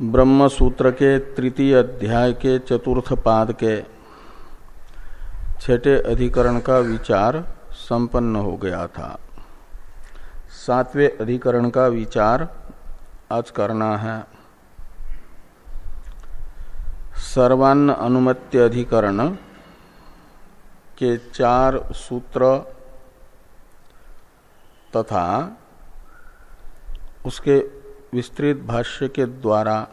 ब्रह्म सूत्र के तृतीय अध्याय के चतुर्थ पाद के छठे अधिकरण का विचार संपन्न हो गया था। सातवें अधिकरण का विचार आज करना है। सर्वान्न अनुमत्य अधिकरण के 4 सूत्र तथा उसके विस्तृत भाष्य के द्वारा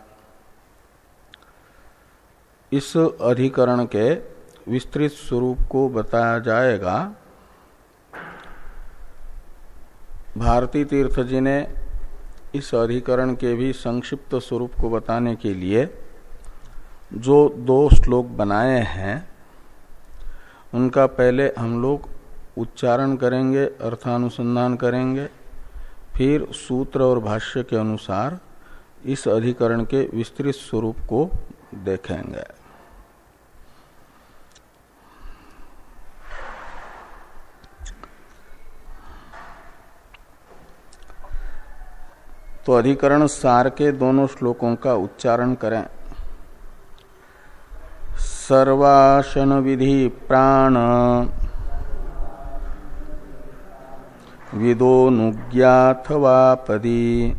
इस अधिकरण के विस्तृत स्वरूप को बताया जाएगा। भारती तीर्थ जी ने इस अधिकरण के भी संक्षिप्त स्वरूप को बताने के लिए जो 2 श्लोक बनाए हैं उनका पहले हम लोग उच्चारण करेंगे, अर्थानुसंधान करेंगे, फिर सूत्र और भाष्य के अनुसार इस अधिकरण के विस्तृत स्वरूप को देखेंगे। तो अधिकरण सार के दोनों श्लोकों का उच्चारण करें। सर्वासन विधि प्राण विदोनुज्ञाथवा पदी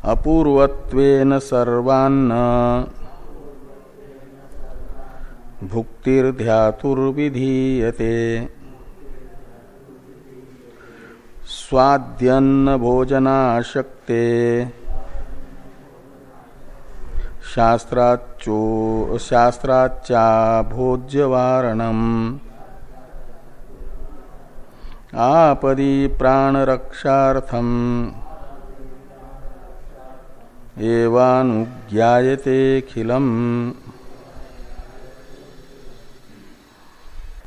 अपूर्वत्वेन सर्वान्न भुक्तिर्ध्यातुर्विधीयते स्वाद्यन्न भोजनाशक्ते शास्त्राच्चा भोज्यवारणम् आपदी प्राणरक्षार्थम् एवानुज्ञायतेऽखिलम्।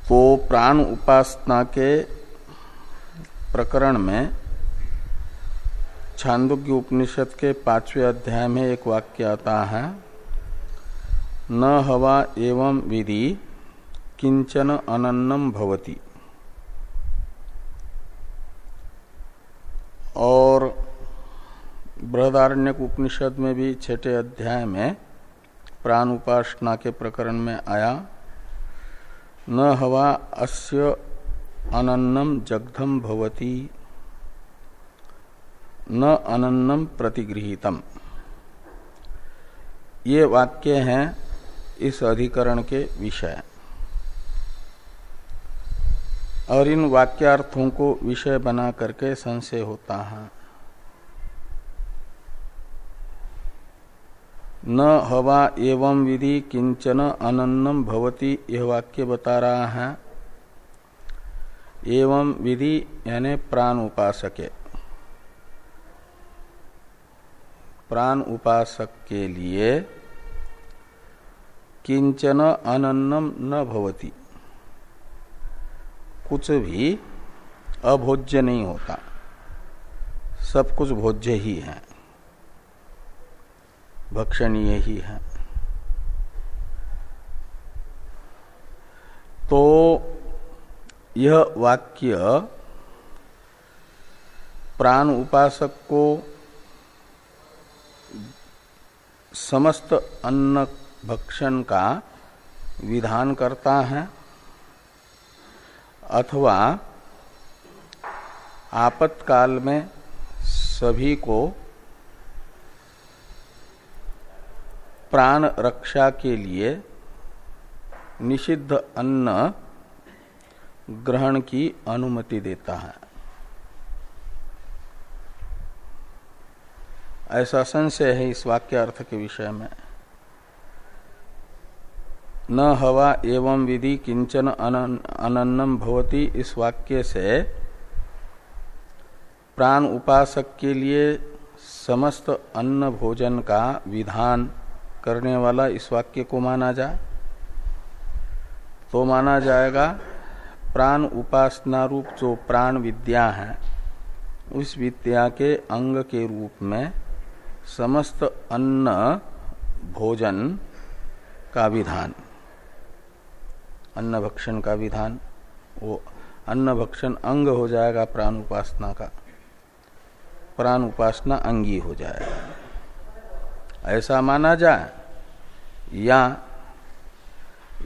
तो प्राण उपासना के प्रकरण में छांदोग्य उपनिषद के 5वें अध्याय में एक वाक्य आता है, न हवा एवं विधि किंचन अनन्नम भवति। और बृहदारण्यक उपनिषद में भी 6ठे अध्याय में प्राण उपासना के प्रकरण में आया, न हवा अस्य अनन्नम जग्धम भवति न अनन्नम प्रतिगृहीतम। ये वाक्य हैं इस अधिकरण के विषय। और इन वाक्यार्थों को विषय बना करके संशय होता है। न हवा एवं विधि किंचन अनन्नम भवति, यह वाक्य बता रहा है। एवं विधि यानी प्राण उपासके, प्राण उपासक के लिए किंचन अनन्नम न भवति, कुछ भी अभोज्य नहीं होता, सब कुछ भोज्य ही है, भक्षणीय ही है। तो यह वाक्य प्राण उपासक को समस्त अन्न भक्षण का विधान करता है अथवा आपातकाल में सभी को प्राण रक्षा के लिए निषिद्ध अन्न ग्रहण की अनुमति देता है, ऐसा संशय है इस वाक्यार्थ के विषय में। न हवा एवं विधि किंचन अनन्नम भवति, इस वाक्य से प्राण उपासक के लिए समस्त अन्न भोजन का विधान करने वाला इस वाक्य को माना जाए तो माना जाएगा प्राण उपासना रूप जो प्राण विद्या है उस विद्या के अंग के रूप में समस्त अन्न भोजन का विधान, अन्न भक्षण का विधान, वो अन्न भक्षण अंग हो जाएगा प्राण उपासना का। प्राण उपासना अंगी हो जाएगा, ऐसा माना जाए। या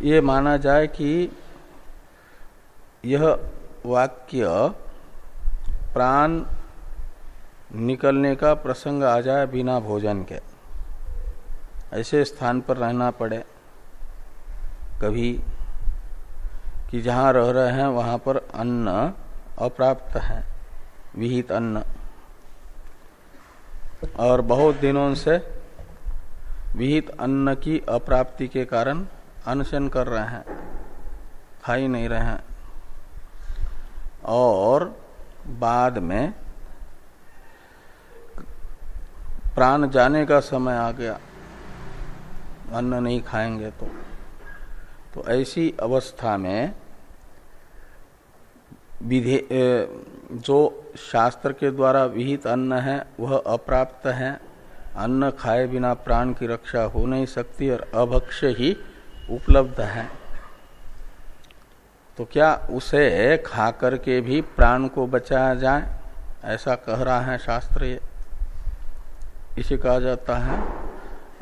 ये माना जाए कि यह वाक्य प्राण निकलने का प्रसंग आ जाए बिना भोजन के, ऐसे स्थान पर रहना पड़े कभी कि जहाँ रह रहे हैं वहाँ पर अन्न अप्राप्त है, विहित अन्न, और बहुत दिनों से विहित अन्न की अप्राप्ति के कारण अनशन कर रहे हैं, खा ही नहीं रहे हैं, और बाद में प्राण जाने का समय आ गया, अन्न नहीं खाएंगे तो ऐसी अवस्था में जो शास्त्र के द्वारा विहित अन्न है वह अप्राप्त है, अन्न खाए बिना प्राण की रक्षा हो नहीं सकती और अभक्ष्य ही उपलब्ध है, तो क्या उसे खा करके भी प्राण को बचाया जाए, ऐसा कह रहा है शास्त्र। ये इसे कहा जाता है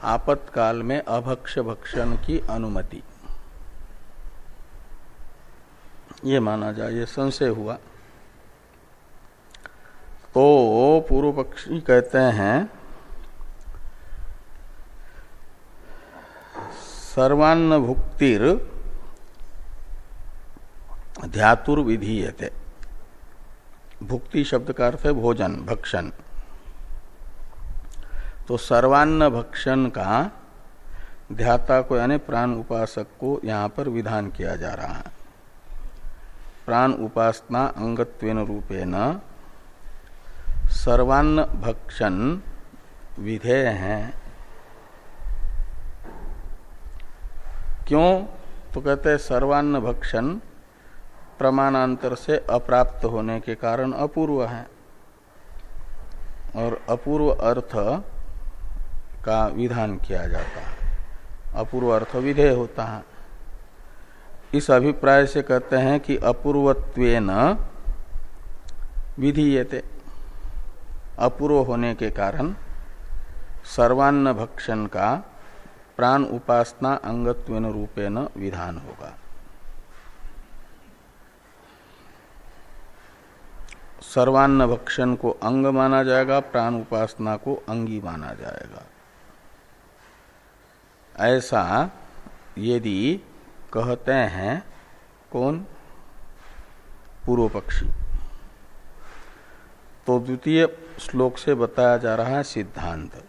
आपातकाल में अभक्ष्य भक्षण की अनुमति, ये माना जाए, ये संशय हुआ। तो पूर्व पक्षी कहते हैं सर्वान्न भुक्तिर ध्यातुर्विधीयते। भुक्ति शब्द का अर्थ है भोजन, भक्षण। तो सर्वान्न भक्षण का ध्याता को यानी प्राण उपासक को यहाँ पर विधान किया जा रहा है। प्राण उपासना अंगत्वेन रूपेण सर्वान्न भक्षण विधेय हैं। क्यों? तो कहते हैं सर्वान्न भक्षण प्रमाणांतर से अप्राप्त होने के कारण अपूर्व है, और अपूर्व अर्थ का विधान किया जाता है, अपूर्व अर्थ विधेय होता है। इस अभिप्राय से कहते हैं कि अपूर्वत्वेन विधीयते, अपूर्व होने के कारण सर्वान्न भक्षण का प्राण उपासना अंगत्वेन रूपेण विधान होगा। सर्वान्न भक्षण को अंग माना जाएगा, प्राण उपासना को अंगी माना जाएगा। ऐसा यदि कहते हैं कौन? पूर्व पक्षी। तो द्वितीय श्लोक से बताया जा रहा है सिद्धांत।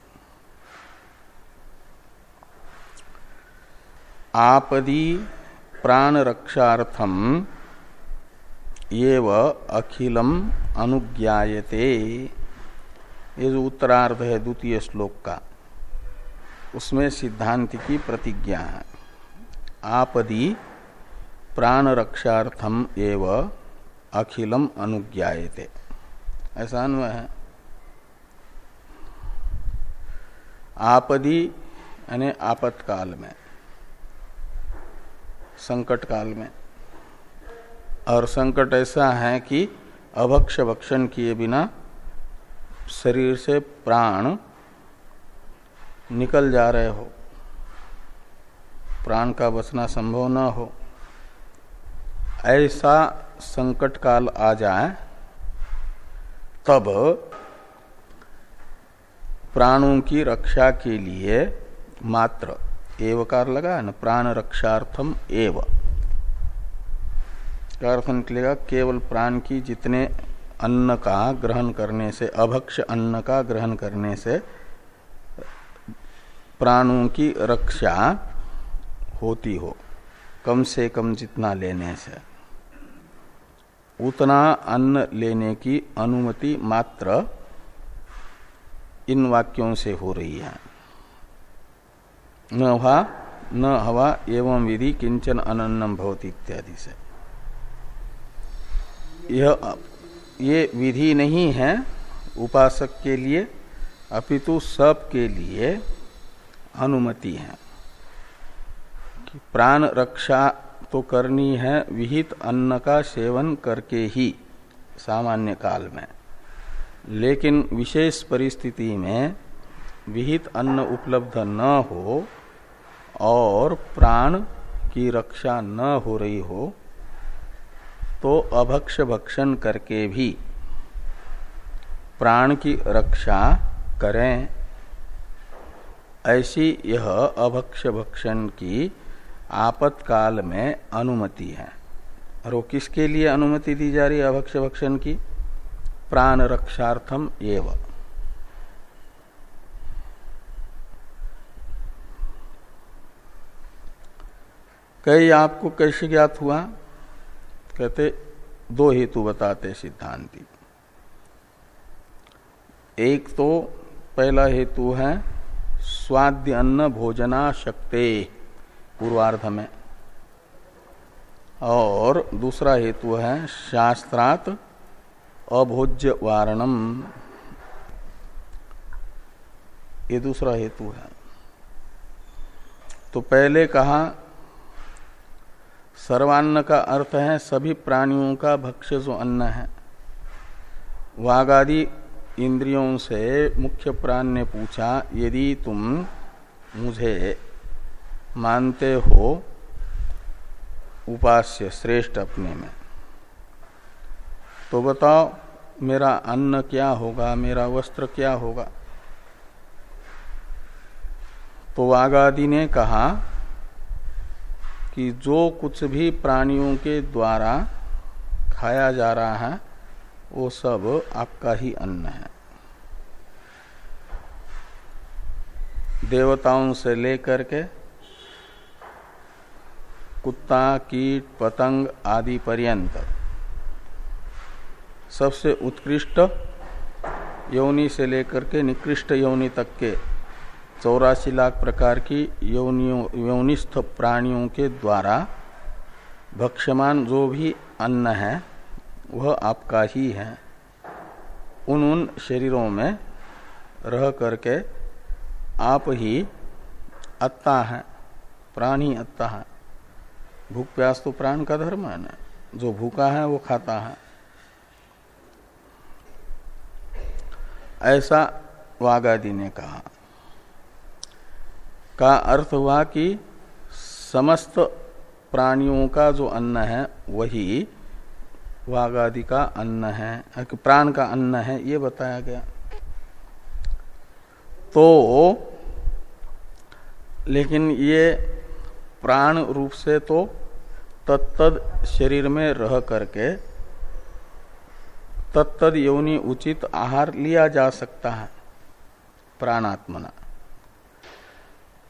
आपदी प्राण रक्षार्थम एव अखिलम अनुज्ञायते, ये जो उत्तरार्ध है द्वितीय श्लोक का, उसमें सिद्धांत की प्रतिज्ञा है। आपदी प्राण रक्षार्थम एव अखिलम अनुज्ञायते, ऐसा अन्वय है। आपदी यानी आपत्काल में, संकट काल में, और संकट ऐसा है कि अभक्ष्य भक्षण किए बिना शरीर से प्राण निकल जा रहे हो, प्राण का बचना संभव न हो, ऐसा संकट काल आ जाए तब प्राणों की रक्षा के लिए मात्र एवकार लगा है ना, प्राण रक्षार्थम एव का अर्थ निकलेगा केवल प्राण की जितने अन्न का ग्रहण करने से, अभक्ष्य अन्न का ग्रहण करने से प्राणों की रक्षा होती हो, कम से कम जितना लेने से उतना अन्न लेने की अनुमति मात्र इन वाक्यों से हो रही है। न हवा एवं विधि किंचन अनन्नम भवति इत्यादि से। ये विधि नहीं है उपासक के लिए, अपितु सब के लिए अनुमति है कि प्राण रक्षा तो करनी है विहित अन्न का सेवन करके ही सामान्य काल में, लेकिन विशेष परिस्थिति में विहित अन्न उपलब्ध न हो और प्राण की रक्षा न हो रही हो तो अभक्ष्य भक्षण करके भी प्राण की रक्षा करें। ऐसी यह अभक्ष्य भक्षण की आपातकाल में अनुमति है। और वो किसके लिए अनुमति दी जा रही है अभक्ष्य भक्षण की? प्राण रक्षार्थम एव। कई आपको कैसे ज्ञात हुआ? कहते दो हेतु बताते सिद्धांती। एक तो पहला हेतु है स्वाद्य अन्न भोजनाशक्ते पूर्वार्ध में, और दूसरा हेतु है शास्त्रात अभोज्य वारणम, ये दूसरा हेतु है। तो पहले कहा सर्वान्न का अर्थ है सभी प्राणियों का भक्ष्य जो अन्न है। वागादि इंद्रियों से मुख्य प्राण ने पूछा यदि तुम मुझे मानते हो उपास्य श्रेष्ठ अपने में, तो बताओ मेरा अन्न क्या होगा, मेरा वस्त्र क्या होगा? तो वागादि ने कहा कि जो कुछ भी प्राणियों के द्वारा खाया जा रहा है वो सब आपका ही अन्न है। देवताओं से लेकर के कुत्ता, कीट, पतंग आदि पर्यंत सबसे उत्कृष्ट योनि से लेकर के निकृष्ट योनि तक के 84 लाख प्रकार की योनिस्थ प्राणियों के द्वारा भक्ष्यमान जो भी अन्न है वह आपका ही है। उन शरीरों में रह करके आप ही अत्ता है, प्राण ही अत्ता है। भूख प्यास तो प्राण का धर्म है ना, जो भूखा है वो खाता है। ऐसा वागादि ने कहा। का अर्थ हुआ कि समस्त प्राणियों का जो अन्न है वही वागादि का अन्न है, प्राण का अन्न है, ये बताया गया। तो लेकिन ये प्राण रूप से तो तत्तद शरीर में रह करके तत्तद योनि उचित आहार लिया जा सकता है प्राणात्मना,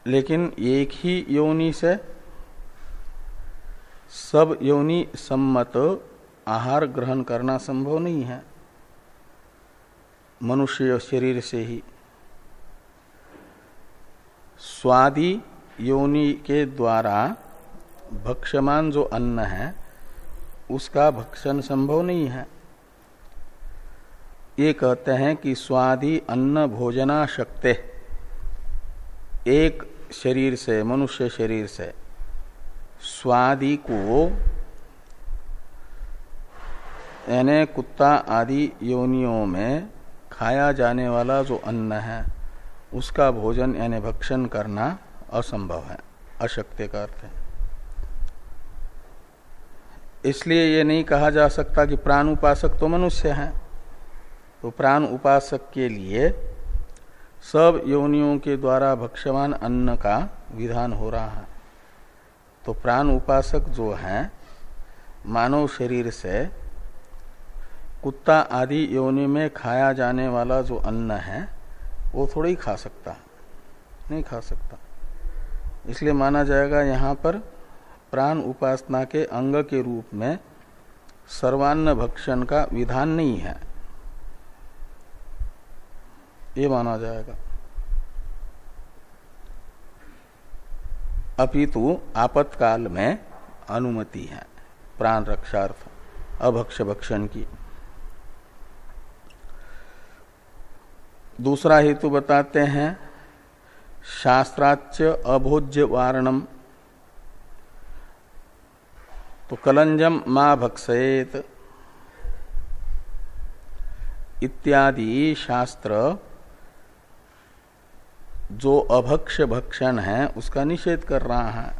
लेकिन एक ही योनि से सब योनि सम्मत आहार ग्रहण करना संभव नहीं है। मनुष्य शरीर से ही स्वादि योनि के द्वारा भक्ष्यमान जो अन्न है उसका भक्षण संभव नहीं है। ये कहते हैं कि स्वादि अन्न भोजनाशक्ते, एक शरीर से, मनुष्य शरीर से स्वादि को यानी कुत्ता आदि योनियों में खाया जाने वाला जो अन्न है उसका भोजन यानी भक्षण करना असंभव है, अशक्य का अर्थ है। इसलिए ये नहीं कहा जा सकता कि प्राण उपासक तो मनुष्य है, तो प्राण उपासक के लिए सब योनियों के द्वारा भक्ष्यमान अन्न का विधान हो रहा है। तो प्राण उपासक जो है मानव शरीर से कुत्ता आदि योनि में खाया जाने वाला जो अन्न है वो थोड़ा ही खा सकता, नहीं खा सकता। इसलिए माना जाएगा यहाँ पर प्राण उपासना के अंग के रूप में सर्वान्न भक्षण का विधान नहीं है, ये माना जाएगा। अपितु आपातकाल में अनुमति है प्राण रक्षार्थ अभक्ष्य भक्षण की। दूसरा हेतु बताते हैं शास्त्राच्य अभोज्य वारणम। तो कलंजम मा भक्षयेत, इत्यादि शास्त्र जो अभक्ष्य भक्षण है उसका निषेध कर रहा है।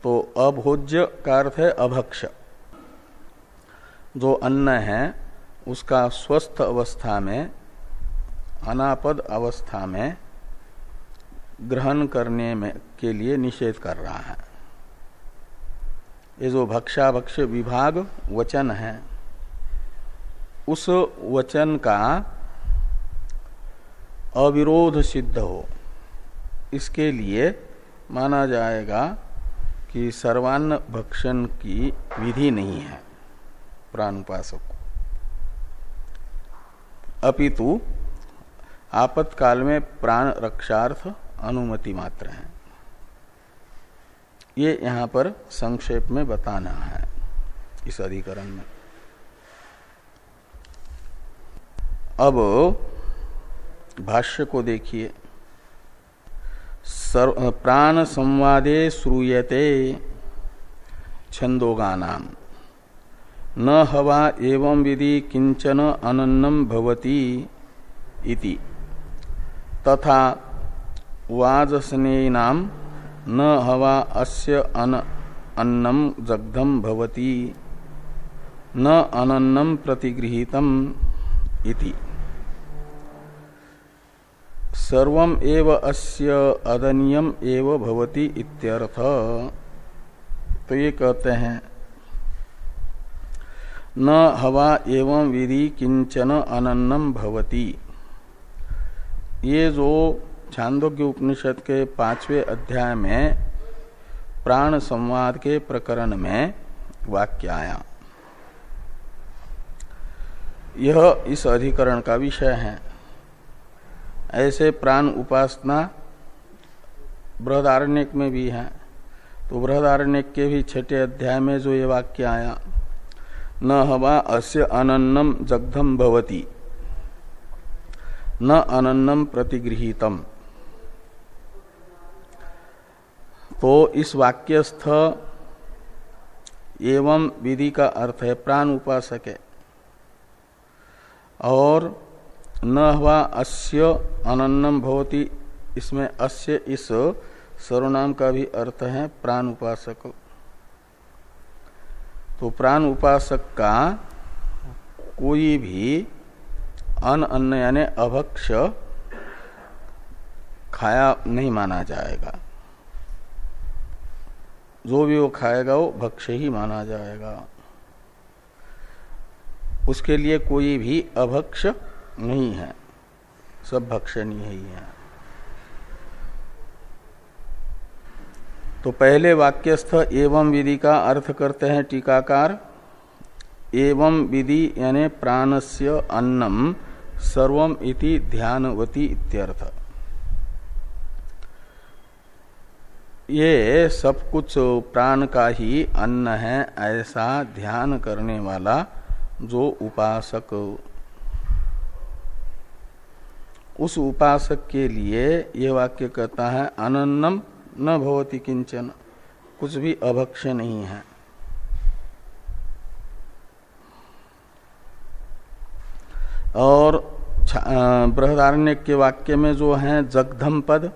तो अभोज्य का अर्थ है अभक्ष्य। जो अन्न है उसका स्वस्थ अवस्था में, अनापद अवस्था में ग्रहण करने में के लिए निषेध कर रहा है। ये जो भक्षाभक्ष्य विभाग वचन है, उस वचन का अविरोध सिद्ध हो, इसके लिए माना जाएगा कि सर्वान्न भक्षण की विधि नहीं है प्राणुपासक को, अपितु आपातकाल में प्राण रक्षार्थ अनुमति मात्र है। ये यहां पर संक्षेप में बताना है इस अधिकरण में। अब भाष्य को देखिए। प्राण संवादे श्रूयते छंदोगानाम न हवा एवं विधि किंचन अनन्नम भवति इति तथा वाजसनेनाम न हवा अस्य अन्नम जग्धम भवति न अनन्नम प्रतिगृहीतम इति सर्वम एव अस्य अदनियम एव भवति इत्यर्थ। तो ये कहते हैं न हवा एवं विधि किंचन अनन्नम भवति। ये जो छांदोग्य उपनिषद के 5वें अध्याय में प्राण संवाद के प्रकरण में वाक्य आया, यह इस अधिकरण का विषय है। ऐसे प्राण उपासना बृहदारण्यक में भी है। तो बृहदारण्यक के भी 6ठे अध्याय में जो ये वाक्य आया, न हवा अस्य अनन्नम जग्धम भवति न अनन्नम प्रतिगृहीतम। तो इस वाक्यस्थ एवं विधि का अर्थ है प्राण उपासक है, और न हवा अस्य अनन्नम भवति, इसमें अस्य इस सर्वनाम का भी अर्थ है प्राण उपासक। तो प्राण उपासक का कोई भी अन्न यानी अभक्ष्य खाया नहीं माना जाएगा। जो भी वो खाएगा वो भक्ष्य ही माना जाएगा। उसके लिए कोई भी अभक्ष्य नहीं है, सब भक्षणीय ही है। तो पहले वाक्यस्थ एवं विधि का अर्थ करते हैं टीकाकार, एवं विधि यानी प्राणस्य अन्नम सर्वम इति ध्यानवती इत्यर्थ। ये सब कुछ प्राण का ही अन्न है ऐसा ध्यान करने वाला जो उपासक, उस उपासक के लिए यह वाक्य कहता है अनन्नम न भवति किंचन, कुछ भी अभक्ष्य नहीं है। और बृहदारण्यक के वाक्य में जो है जगधम पद,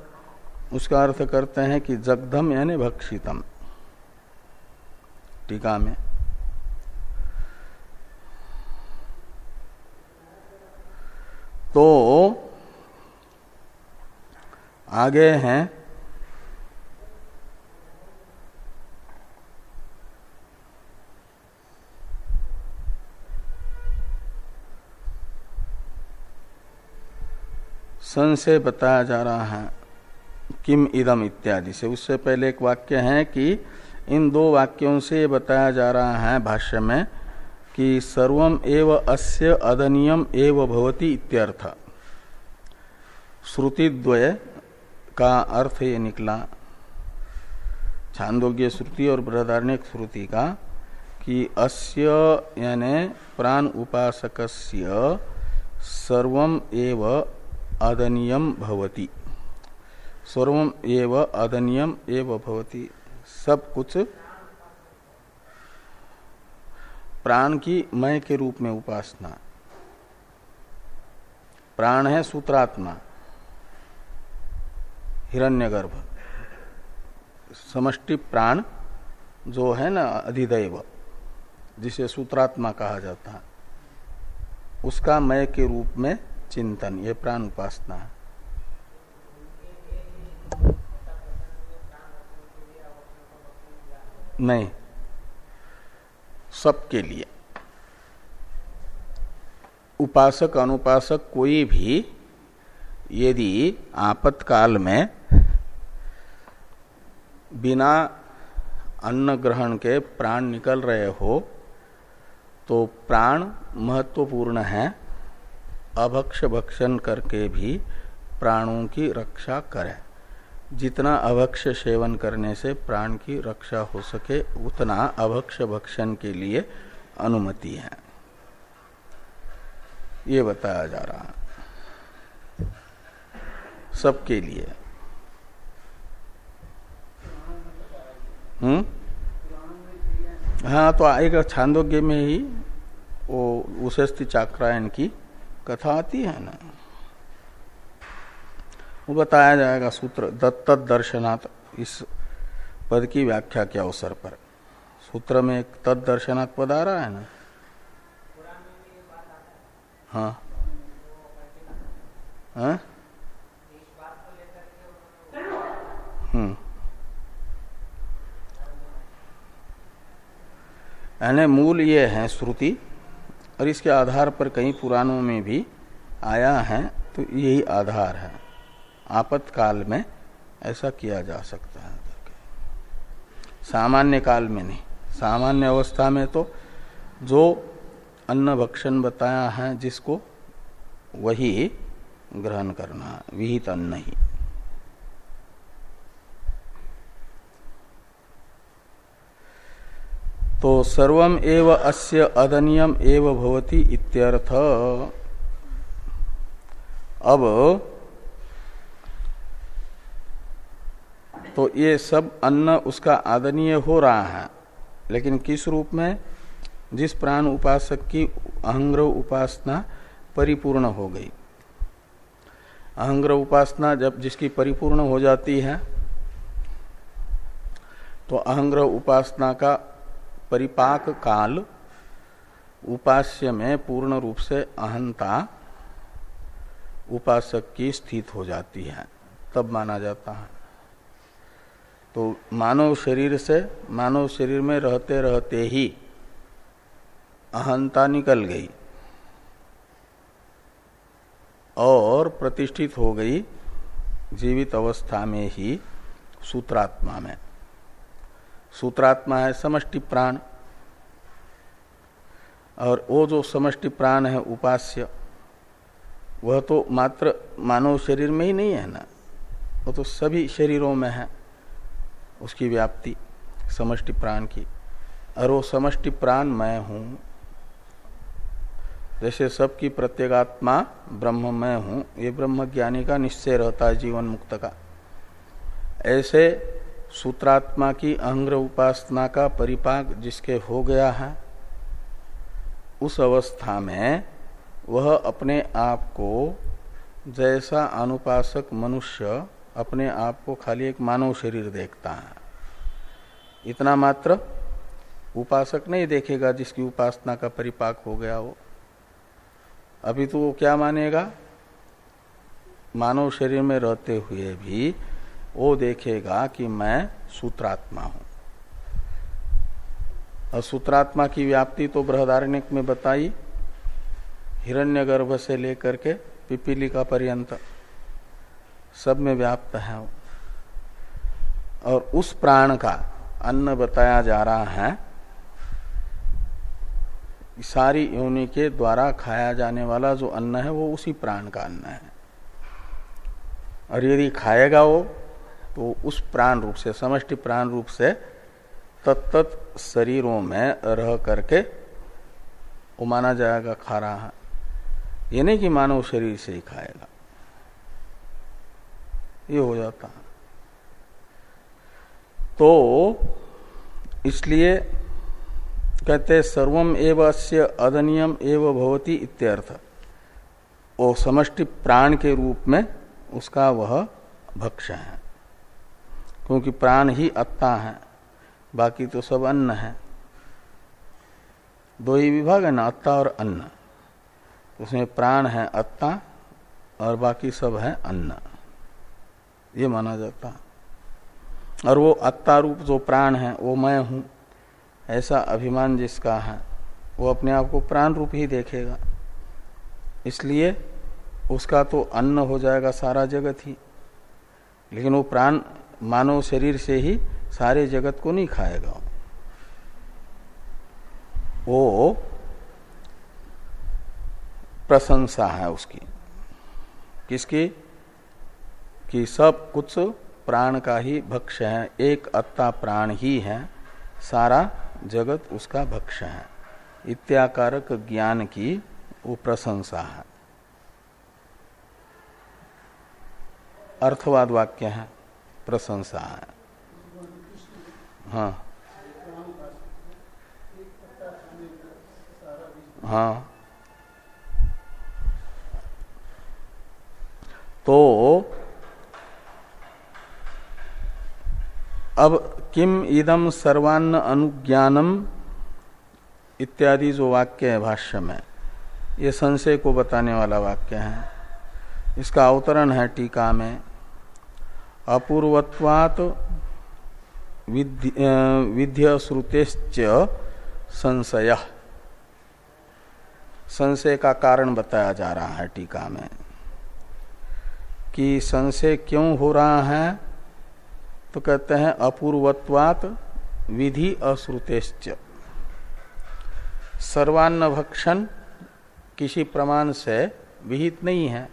उसका अर्थ करते हैं कि जगधम यानी भक्षितम। टीका में तो आगे हैं संशय बताया जा रहा है किम इदम इत्यादि से। उससे पहले एक वाक्य है कि इन दो वाक्यों से बताया जा रहा है भाष्य में कि सर्वम एव अस्य अदनियम एव भवति इत्यर्थ। श्रुतिद्वय का अर्थ ये निकला, छांदोग्य श्रुति और बृहदारण्यक श्रुति का, कि अस्य यानी प्राण उपासकस्य सर्वम एव अदनियम भवति, सर्वम एव अदनियम एव भवति, सब कुछ प्राण की मय के रूप में उपासना। प्राण है सूत्रात्मा हिरण्यगर्भ, समष्टि प्राण जो है ना अधिदैव, जिसे सूत्रात्मा कहा जाता है, उसका मय के रूप में चिंतन, ये प्राण उपासना है। नहीं, सबके लिए उपासक अनुपासक कोई भी यदि आपातकाल में बिना अन्न ग्रहण के प्राण निकल रहे हो तो प्राण महत्वपूर्ण है, अभक्ष भक्षण करके भी प्राणों की रक्षा करें। जितना अभक्ष सेवन करने से प्राण की रक्षा हो सके उतना अभक्ष भक्षण के लिए अनुमति है, ये बताया जा रहा है सबके लिए। हाँ, तो आएगा छांदोग्य में ही वो उशस्ति चाक्रायन की कथा आती है ना, वो बताया जाएगा सूत्र दत्त दर्शनात्। इस पद की व्याख्या के अवसर पर सूत्र में एक तद दर्शनात् पद आ रहा है ना। हाँ, हाँ? यानी मूल ये है श्रुति, और इसके आधार पर कई पुराणों में भी आया है, तो यही आधार है। आपातकाल में ऐसा किया जा सकता है, सामान्य काल में नहीं। सामान्य अवस्था में तो जो अन्न भक्षण बताया है जिसको, वही ग्रहण करना, विहित अन्न ही। तो सर्वम एव अस्य अदनियम एव भवति इत्यर्थ। अब तो ये सब अन्न उसका आदरणीय हो रहा है, लेकिन किस रूप में? जिस प्राण उपासक की अहंग्रह उपासना परिपूर्ण हो गई। अहंग्रह उपासना जब जिसकी परिपूर्ण हो जाती है तो अहंग्रह उपासना का परिपाक काल उपास्य में पूर्ण रूप से अहंता उपासक की स्थित हो जाती है, तब माना जाता है। तो मानव शरीर से, मानव शरीर में रहते रहते ही अहंता निकल गई और प्रतिष्ठित हो गई जीवित अवस्था में ही सूत्रात्मा में। सूत्रात्मा है समष्टि प्राण, और वो जो समष्टि प्राण है उपास्य, वह तो मात्र मानव शरीर में ही नहीं है ना, वो तो सभी शरीरों में है उसकी व्याप्ति समष्टि प्राण की। और वो समष्टि प्राण मैं हूं, जैसे सबकी प्रत्येगात्मा ब्रह्म मैं हूं, ये ब्रह्म ज्ञानी का निश्चय रहता है जीवन मुक्त का। ऐसे सूत्रात्मा की अहंग्रह उपासना का परिपाक जिसके हो गया है, उस अवस्था में वह अपने आप को जैसा अनुपासक मनुष्य अपने आप को खाली एक मानव शरीर देखता है, इतना मात्र उपासक नहीं देखेगा जिसकी उपासना का परिपाक हो गया हो। अभी तो वो क्या मानेगा? मानव शरीर में रहते हुए भी वो देखेगा कि मैं सूत्रात्मा हूं। और सूत्रात्मा की व्याप्ति तो बृहदारण्यक में बताई, हिरण्यगर्भ से लेकर के पिपीलिका पर्यंत सब में व्याप्त है। और उस प्राण का अन्न बताया जा रहा है, सारी योनि के द्वारा खाया जाने वाला जो अन्न है वो उसी प्राण का अन्न है। और यदि खाएगा वो तो उस प्राण रूप से, समष्टि प्राण रूप से तत्त शरीरों में रह करके वो माना जाएगा खा रहा है। ये नहीं कि मानव शरीर से ही खाएगा, ये हो जाता है। तो इसलिए कहते सर्वम एव अस्य अदनियम एव भवति इत्यर्थ। वो समष्टि प्राण के रूप में उसका वह भक्ष्य है, क्योंकि प्राण ही अत्ता है, बाकी तो सब अन्न है। दो ही विभाग है ना, अत्ता और अन्न। उसमें प्राण है अत्ता और बाकी सब है अन्न, ये माना जाता है। और वो अत्ता रूप जो प्राण है वो मैं हूं, ऐसा अभिमान जिसका है वो अपने आप को प्राण रूप ही देखेगा, इसलिए उसका तो अन्न हो जाएगा सारा जगत ही। लेकिन वो प्राण मानव शरीर से ही सारे जगत को नहीं खाएगा। वो प्रशंसा है उसकी, किसकी? कि सब कुछ प्राण का ही भक्ष्य है, एक अत्ता प्राण ही है, सारा जगत उसका भक्ष्य है, इत्याकारक ज्ञान की वो प्रशंसा है। अर्थवाद वाक्य है, प्रशंसा है। हाँ हाँ, तो अब किम इदम सर्वान्न अनुज्ञानम इत्यादि जो वाक्य है भाष्य में, ये संशय को बताने वाला वाक्य है। इसका अवतरण है टीका में, अपूर्वत्वात् विध्य श्रुतेश्च संशय। संशय का कारण बताया जा रहा है टीका में कि संशय क्यों हो रहा है। तो कहते हैं अपूर्वत्वात् विधि अश्रुतेश्च। सर्वान्न भक्षण किसी प्रमाण से विहित नहीं है,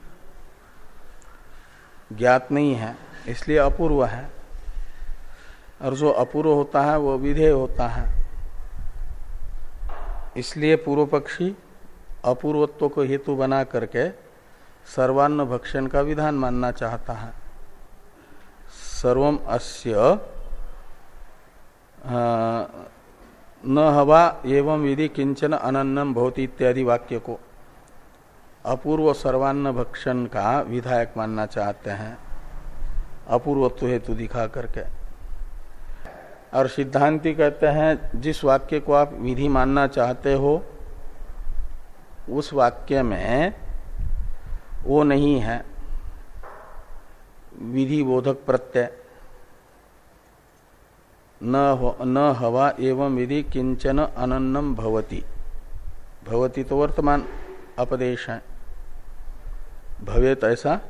ज्ञात नहीं है, इसलिए अपूर्व है। और जो अपूर्व होता है वो विधेय होता है, इसलिए पूर्व पक्षी अपूर्वत्व को हेतु बना करके सर्वान्न भक्षण का विधान मानना चाहता है। सर्वम अस्य न हवा एवं विधि किंचन अनन्नम भवति इत्यादि वाक्य को अपूर्व सर्वान्न भक्षण का विधायक मानना चाहते हैं, अपूर्वत्व हेतु दिखा करके। और सिद्धांती कहते हैं जिस वाक्य को आप विधि मानना चाहते हो उस वाक्य में वो नहीं है विधि बोधक प्रत्यय। न हवा एवं विधि किंचन अनन्नम भवति। भवति तो वर्तमान अपदेश है, भवेत ऐसा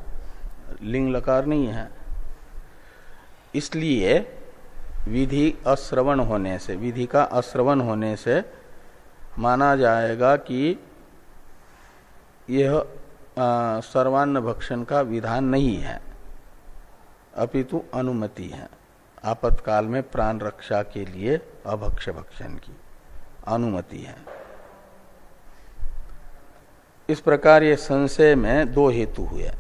लिंग लकार नहीं है। इसलिए विधि अश्रवण होने से, विधि का अश्रवण होने से माना जाएगा कि यह सर्वान्न भक्षण का विधान नहीं है, अपितु अनुमति है। आपातकाल में प्राण रक्षा के लिए अभक्ष्य भक्षण की अनुमति है। इस प्रकार ये संशय में दो हेतु हुए,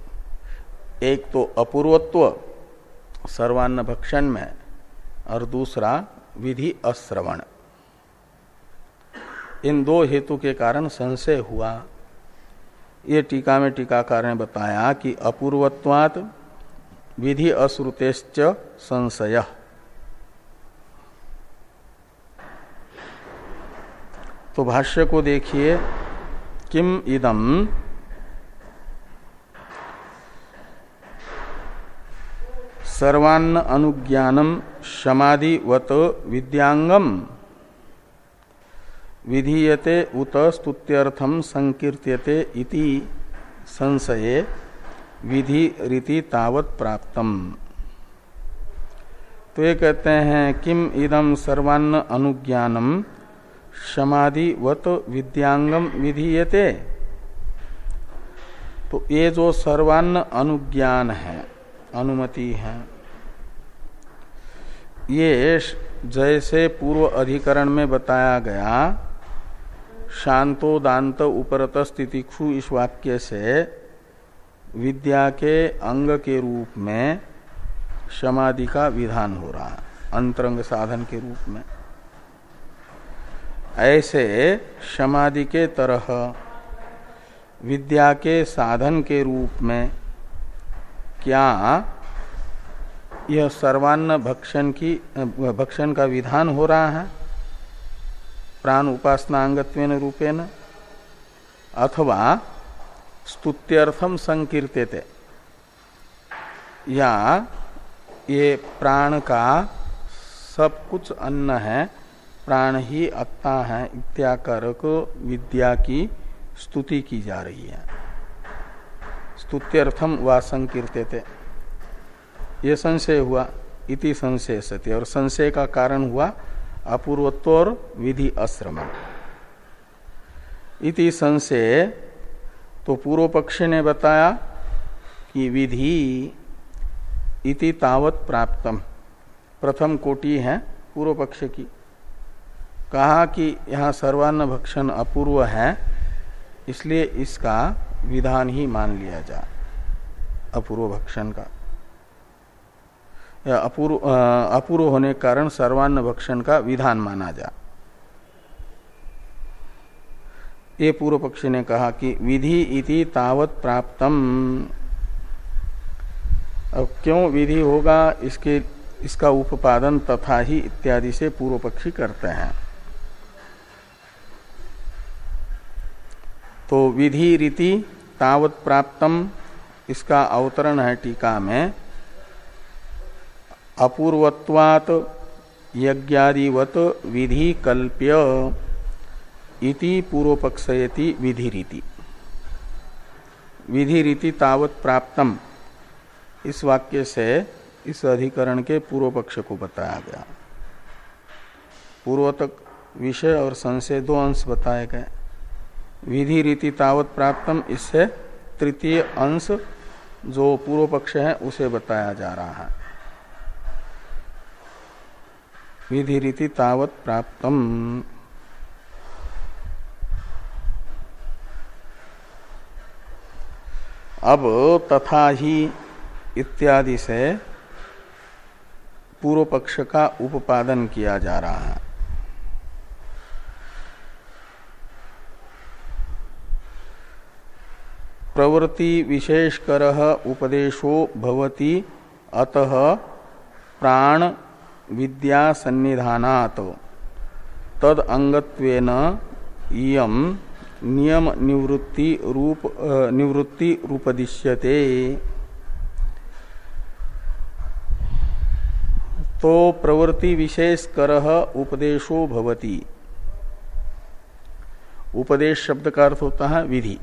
एक तो अपूर्वत्व सर्वान्न भक्षण में और दूसरा विधि अश्रवण। इन दो हेतु के कारण संशय हुआ। ये टीका में टीकाकार ने बताया कि अपूर्वत्वात् विधि अश्रुतेश्च संशय। तो भाष्य को देखिए, किम इदम सर्वान्न अनुज्ञानम समाधिवत विद्यांगम विधीयते उत स्तुत्यर्थम संकीर्त्यते इति संशये विधि रीति तावत प्राप्तम। तो ये कहते हैं किम इदम सर्वान्न अनुज्ञानम समाधिवत विद्यांगम विधीयते। तो ये जो सर्वान्न अनुज्ञान है, अनुमति है, ये जैसे पूर्व अधिकरण में बताया गया शांतो दांत उपरत स्थितिक्षु इस वाक्य से विद्या के अंग के रूप में समाधि का विधान हो रहा है, अंतरंग साधन के रूप में। ऐसे समाधि के तरह विद्या के साधन के रूप में क्या यह सर्वान्न भक्षण का विधान हो रहा है प्राण उपासना अंगत्वेन रूपेण, अथवा स्तुत्यर्थम संकीर्त्यते, या ये प्राण का सब कुछ अन्न है, प्राण ही अत्ता है इत्याकारक विद्या की स्तुति की जा रही है। स्तुत्यर्थम वा संकीर्त्यते, ये संशय हुआ, इति संशय सत्य, और संशय का कारण हुआ अपूर्वत्व और विधि अश्रमण। इति संशय, तो पूर्व पक्ष ने बताया कि विधि इति तावत प्राप्तम, प्रथम कोटि है पूर्व पक्ष की। कहा कि यहाँ सर्वान्न भक्षण अपूर्व है, इसलिए इसका विधान ही मान लिया जा, अपूर्व भक्षण का, या अपूर्व होने के कारण सर्वान्न भक्षण का विधान माना जा। ये पूर्व पक्षी ने कहा कि विधि इति तावत प्राप्तम। अब क्यों विधि होगा, इसका उपादन तथा ही इत्यादि से पूर्व पक्षी करते हैं। तो विधि रीति तावत प्राप्तम, इसका अवतरण है टीका में, अपूर्वत्वात् यज्ञादिवत विधि कल्प्य इति पूर्वपक्षयति विधि रीति। विधि रीति तावत प्राप्तम, इस वाक्य से इस अधिकरण के पूर्व पक्ष को बताया गया। पूर्व तक विषय और संशय दो अंश बताए गए। विधि रीति तावत प्राप्तम, इससे तृतीय अंश जो पूर्व पक्ष है उसे बताया जा रहा है। विधि रीति तावत प्राप्तम। अब तथा ही इत्यादि से पूर्व पक्ष का उपादन किया जा रहा है। प्रवृत्ति विशेषकरः उपदेशो भवति, अतः प्राण विद्या सन्निधानात् तद अंगत्वेन इयं नियम निवृत्ति रूपदिश्यते। तो प्रवृत्ति विशेषकरः उपदेशो भवति, उपदेश शब्द का अर्थ होता है विधि।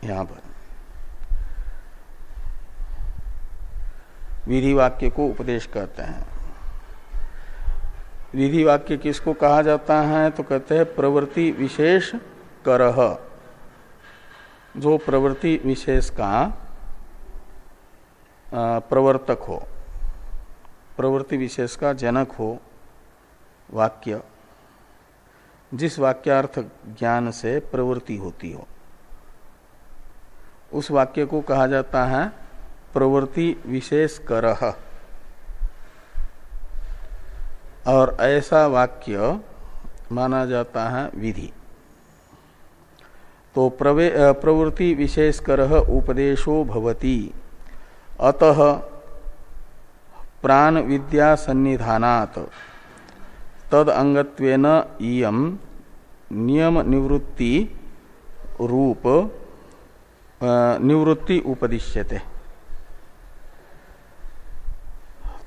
यहां पर विधि वाक्य को उपदेश कहते हैं। विधि वाक्य किसको कहा जाता है, तो कहते हैं प्रवृत्ति विशेष करह, जो प्रवृत्ति विशेष का प्रवर्तक हो, प्रवृत्ति विशेष का जनक हो वाक्य, जिस वाक्यार्थ ज्ञान से प्रवृत्ति होती हो, उस वाक्य को कहा जाता है प्रवृत्ति विशेष करह। और ऐसा वाक्य माना जाता है विधि। तो प्रवृत्ति विशेष करह उपदेशो भवति, अतः प्राण विद्या सन्निधानात् तद अंगत्वेन इयं नियम निवृत्ति रूप निवृत्ति उपदिश्यते।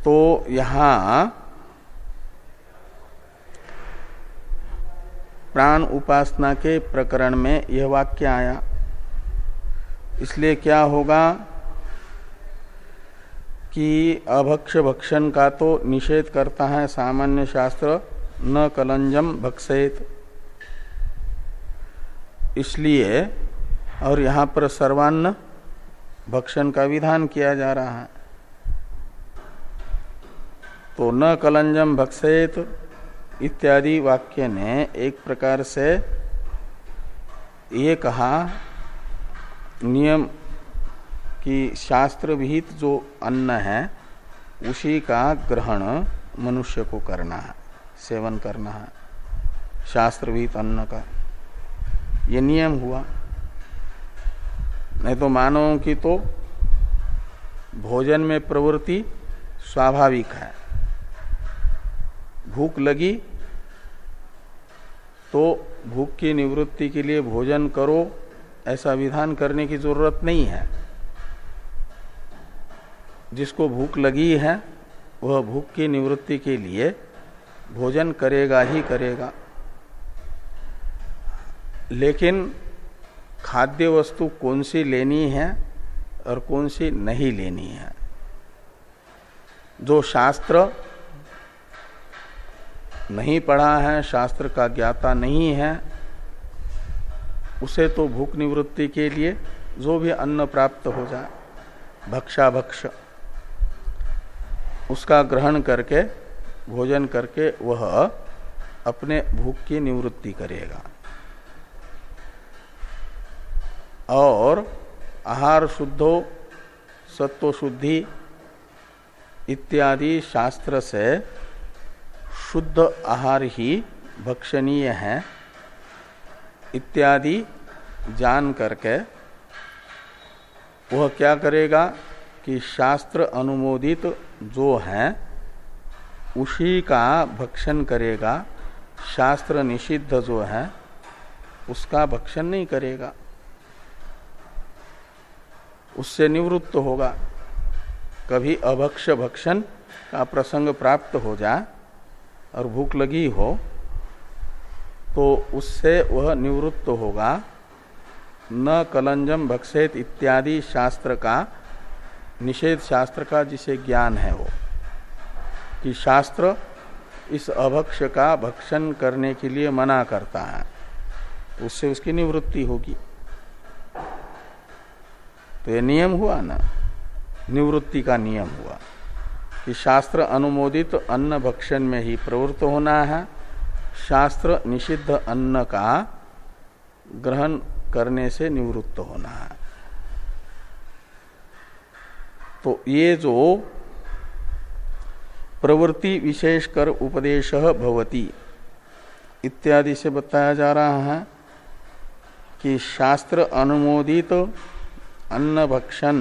तो यहाँ प्राण उपासना के प्रकरण में यह वाक्य आया, इसलिए क्या होगा कि अभक्ष भक्षण का तो निषेध करता है सामान्य शास्त्र, न कलंजम भक्षेत, इसलिए और यहाँ पर सर्वान्न भक्षण का विधान किया जा रहा है। तो न कलंजम भक्षेत इत्यादि वाक्य ने एक प्रकार से ये कहा नियम कि शास्त्र विहित जो अन्न है उसी का ग्रहण मनुष्य को करना है, सेवन करना है। शास्त्र विहित अन्न का। ये नियम हुआ। नहीं तो मानवों की तो भोजन में प्रवृत्ति स्वाभाविक है। भूख लगी तो भूख की निवृत्ति के लिए भोजन करो, ऐसा विधान करने की जरूरत नहीं है। जिसको भूख लगी है वह भूख की निवृत्ति के लिए भोजन करेगा ही करेगा। लेकिन खाद्य वस्तु कौन सी लेनी है और कौन सी नहीं लेनी है, जो शास्त्र नहीं पढ़ा है, शास्त्र का ज्ञाता नहीं है, उसे तो भूख निवृत्ति के लिए जो भी अन्न प्राप्त हो जाए, भक्षाभक्ष, उसका ग्रहण करके भोजन करके वह अपने भूख की निवृत्ति करेगा। और आहार शुद्धो सत्व शुद्धि इत्यादि शास्त्र से शुद्ध आहार ही भक्षणीय है इत्यादि जान करके वह क्या करेगा कि शास्त्र अनुमोदित जो है उसी का भक्षण करेगा, शास्त्र निषिद्ध जो है उसका भक्षण नहीं करेगा, उससे निवृत्त होगा। कभी अभक्ष भक्षण का प्रसंग प्राप्त हो जाए और भूख लगी हो तो उससे वह निवृत्त होगा। न कलंजम भक्षेत इत्यादि शास्त्र का निषेध, शास्त्र का जिसे ज्ञान है वो कि शास्त्र इस अभक्ष का भक्षण करने के लिए मना करता है, उससे उसकी निवृत्ति होगी। तो ये नियम हुआ ना, निवृत्ति का नियम हुआ कि शास्त्र अनुमोदित अन्न भक्षण में ही प्रवृत्त होना है, शास्त्र निषिद्ध अन्न का ग्रहण करने से निवृत्त होना है। तो ये जो प्रवृत्ति विशेषकर उपदेश भवति इत्यादि से बताया जा रहा है कि शास्त्र अनुमोदित अन्न भक्षण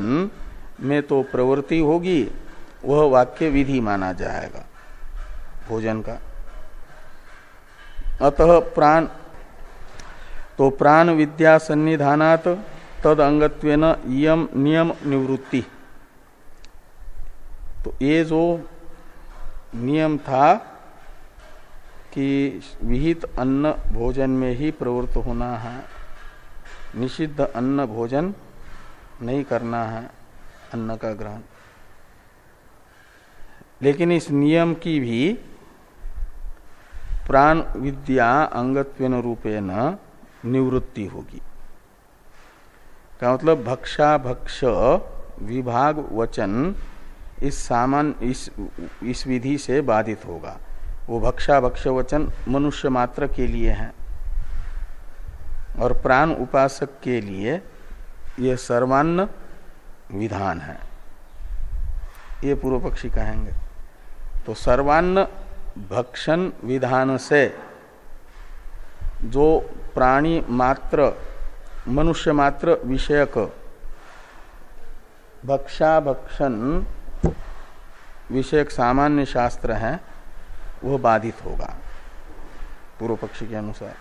में तो प्रवृत्ति होगी, वह वाक्य विधि माना जाएगा भोजन का। अतः प्राण विद्या सन्निधानात तद अंगत्वेन यम नियम निवृत्ति। तो ये जो नियम था कि विहित अन्न भोजन में ही प्रवृत्त होना है, निषिद्ध अन्न भोजन नहीं करना है अन्न का ग्रहण, लेकिन इस नियम की भी प्राण विद्या अंगत्वेन रूपेण निवृत्ति होगी। क्या मतलब भक्षा भक्ष विभाग वचन इस विधि से बाधित होगा। वो भक्षा भक्ष वचन मनुष्य मात्र के लिए है और प्राण उपासक के लिए यह सर्वान्न विधान है, ये पूर्व पक्षी कहेंगे। तो सर्वान्न भक्षण विधान से जो प्राणी मात्र मनुष्य मात्र विषयक भक्षा भक्षण विषयक सामान्य शास्त्र है वह बाधित होगा पूर्व पक्षी के अनुसार।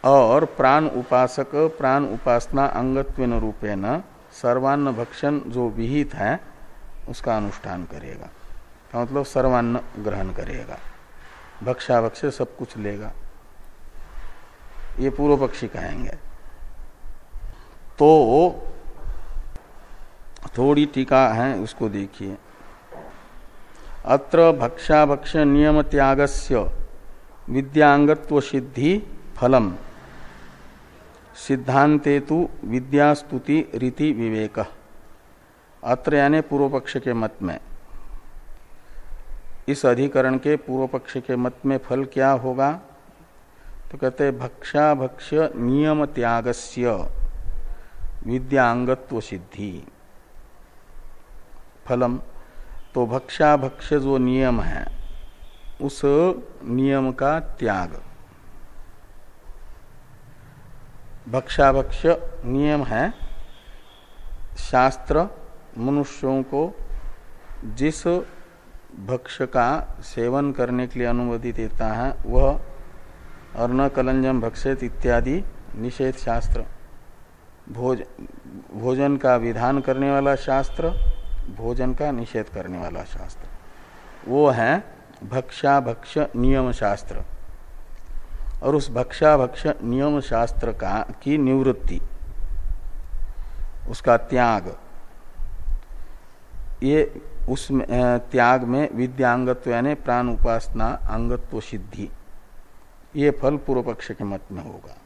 और प्राण उपासक प्राण उपासना अंगत्वेन रूपेण सर्वान्न भक्षण जो विहित है उसका अनुष्ठान करेगा, का मतलब सर्वान्न ग्रहण करेगा, भक्षा भक्ष सब कुछ लेगा, ये पूर्व पक्षी कहेंगे। तो थोड़ी टीका है उसको देखिए। अत्र भक्षा भक्ष नियम त्यागस्य विद्यांगत्व सिद्धि फलम सिद्धांते तु विद्यास्तुति रीति विवेक। अत्र यानी पूर्व पक्ष के मत में, इस अधिकरण के पूर्व पक्ष के मत में फल क्या होगा? तो कहते भक्षा भक्ष नियम त्यागस्य विद्यांगत्व सिद्धि फलम। तो भक्षा भक्ष जो नियम है उस नियम का त्याग। भक्षाभक्ष नियम है, शास्त्र मनुष्यों को जिस भक्ष्य का सेवन करने के लिए अनुमति देता है वह और न कलंजम भक्षेत इत्यादि निषेध शास्त्र, भोजन का विधान करने वाला शास्त्र, भोजन का निषेध करने वाला शास्त्र, वो है भक्षाभक्ष नियम शास्त्र। और उस भक्षाभक्ष नियम शास्त्र की निवृत्ति, उसका त्याग, ये उस त्याग में विद्यांगत्व यानी प्राण उपासना अंगत्व सिद्धि, ये फल पूर्व पक्ष के मत में होगा।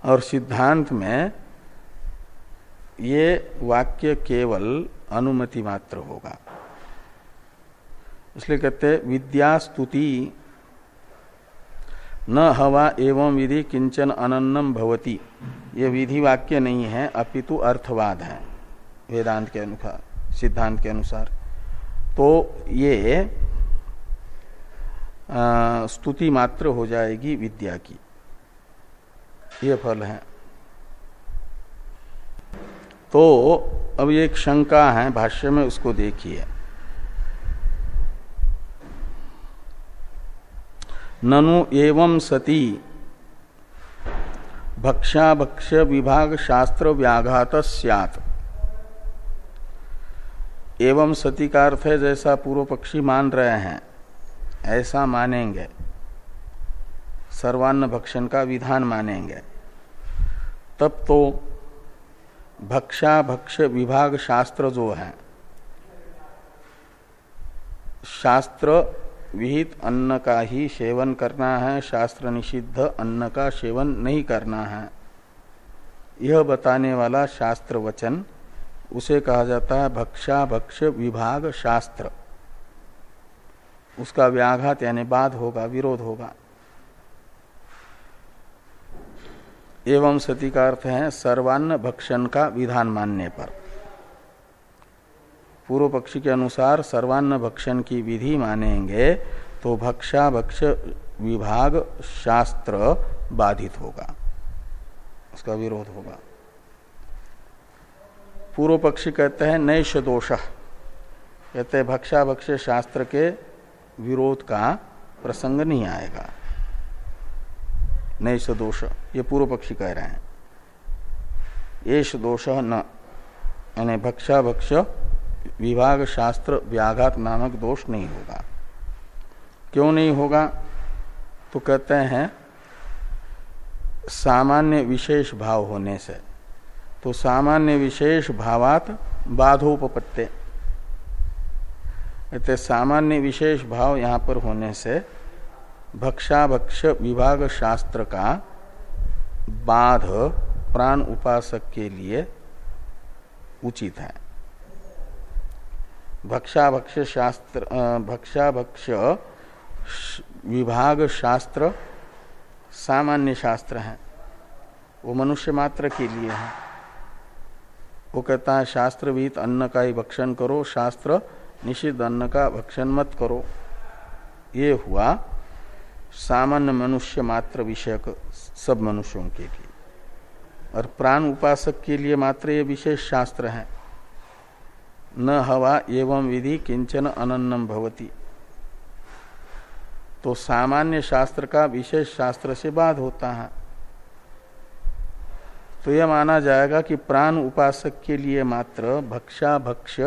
और सिद्धांत में ये वाक्य केवल अनुमति मात्र होगा। इसलिए कहते विद्या स्तुति न हवा एवं विधि किंचन अनन्नम भवति, ये विधि वाक्य नहीं है अपितु अर्थवाद है वेदांत के अनुसार, सिद्धांत के अनुसार। तो ये स्तुति मात्र हो जाएगी विद्या की, ये फल है। तो अब एक शंका है भाष्य में, उसको देखिए। ननु एवं सती भक्षाभक्ष विभाग शास्त्र व्याघात स्यात्। एवं सती का अर्थ है जैसा पूर्व पक्षी मान रहे हैं ऐसा मानेंगे, सर्वान्न भक्षण का विधान मानेंगे, तब तो भक्षाभक्ष विभाग शास्त्र जो है, शास्त्र विहित अन्न का ही सेवन करना है, शास्त्र निषिद्ध अन्न का सेवन नहीं करना है, यह बताने वाला शास्त्र वचन उसे कहा जाता है भक्षाभक्ष विभाग शास्त्र। उसका व्याघात यानी बाध होगा, विरोध होगा। एवं सती का अर्थ है सर्वान्न भक्षण का विधान मानने पर। पूर्व पक्षी के अनुसार सर्वान्न भक्षण की विधि मानेंगे तो भक्षाभक्ष विभाग शास्त्र बाधित होगा, उसका विरोध होगा। पूर्व पक्षी कहते हैं नैष दोष, कहते हैं भक्षाभक्ष शास्त्र के विरोध का प्रसंग नहीं आएगा, नैष दोष, ये पूर्व पक्षी कह रहे हैं। एष दोष न, यानी भक्षाभक्ष विभाग शास्त्र व्याघात नामक दोष नहीं होगा। क्यों नहीं होगा? तो कहते हैं सामान्य विशेष भाव होने से। तो सामान्य विशेष भावात बाधोपपत्ते, कहते सामान्य विशेष भाव यहां पर होने से भक्षाभक्ष विभाग शास्त्र का बाध प्राण उपासक के लिए उचित है। भक्षाभक्ष शास्त्र, भक्षाभक्ष विभाग शास्त्र सामान्य शास्त्र है, वो मनुष्य मात्र के लिए है। वो कहता है शास्त्र विहित अन्न का ही भक्षण करो, शास्त्र निषिद्ध अन्न का भक्षण मत करो। ये हुआ सामान्य मनुष्य मात्र विषयक सब मनुष्यों के लिए, और प्राण उपासक के लिए मात्र ये विशेष शास्त्र है। न हवा एवं विधि किंचन अनन्नम भवति, तो सामान्य शास्त्र का विशेष शास्त्र से बाध होता है। तो यह माना जाएगा कि प्राण उपासक के लिए मात्र भक्षाभक्ष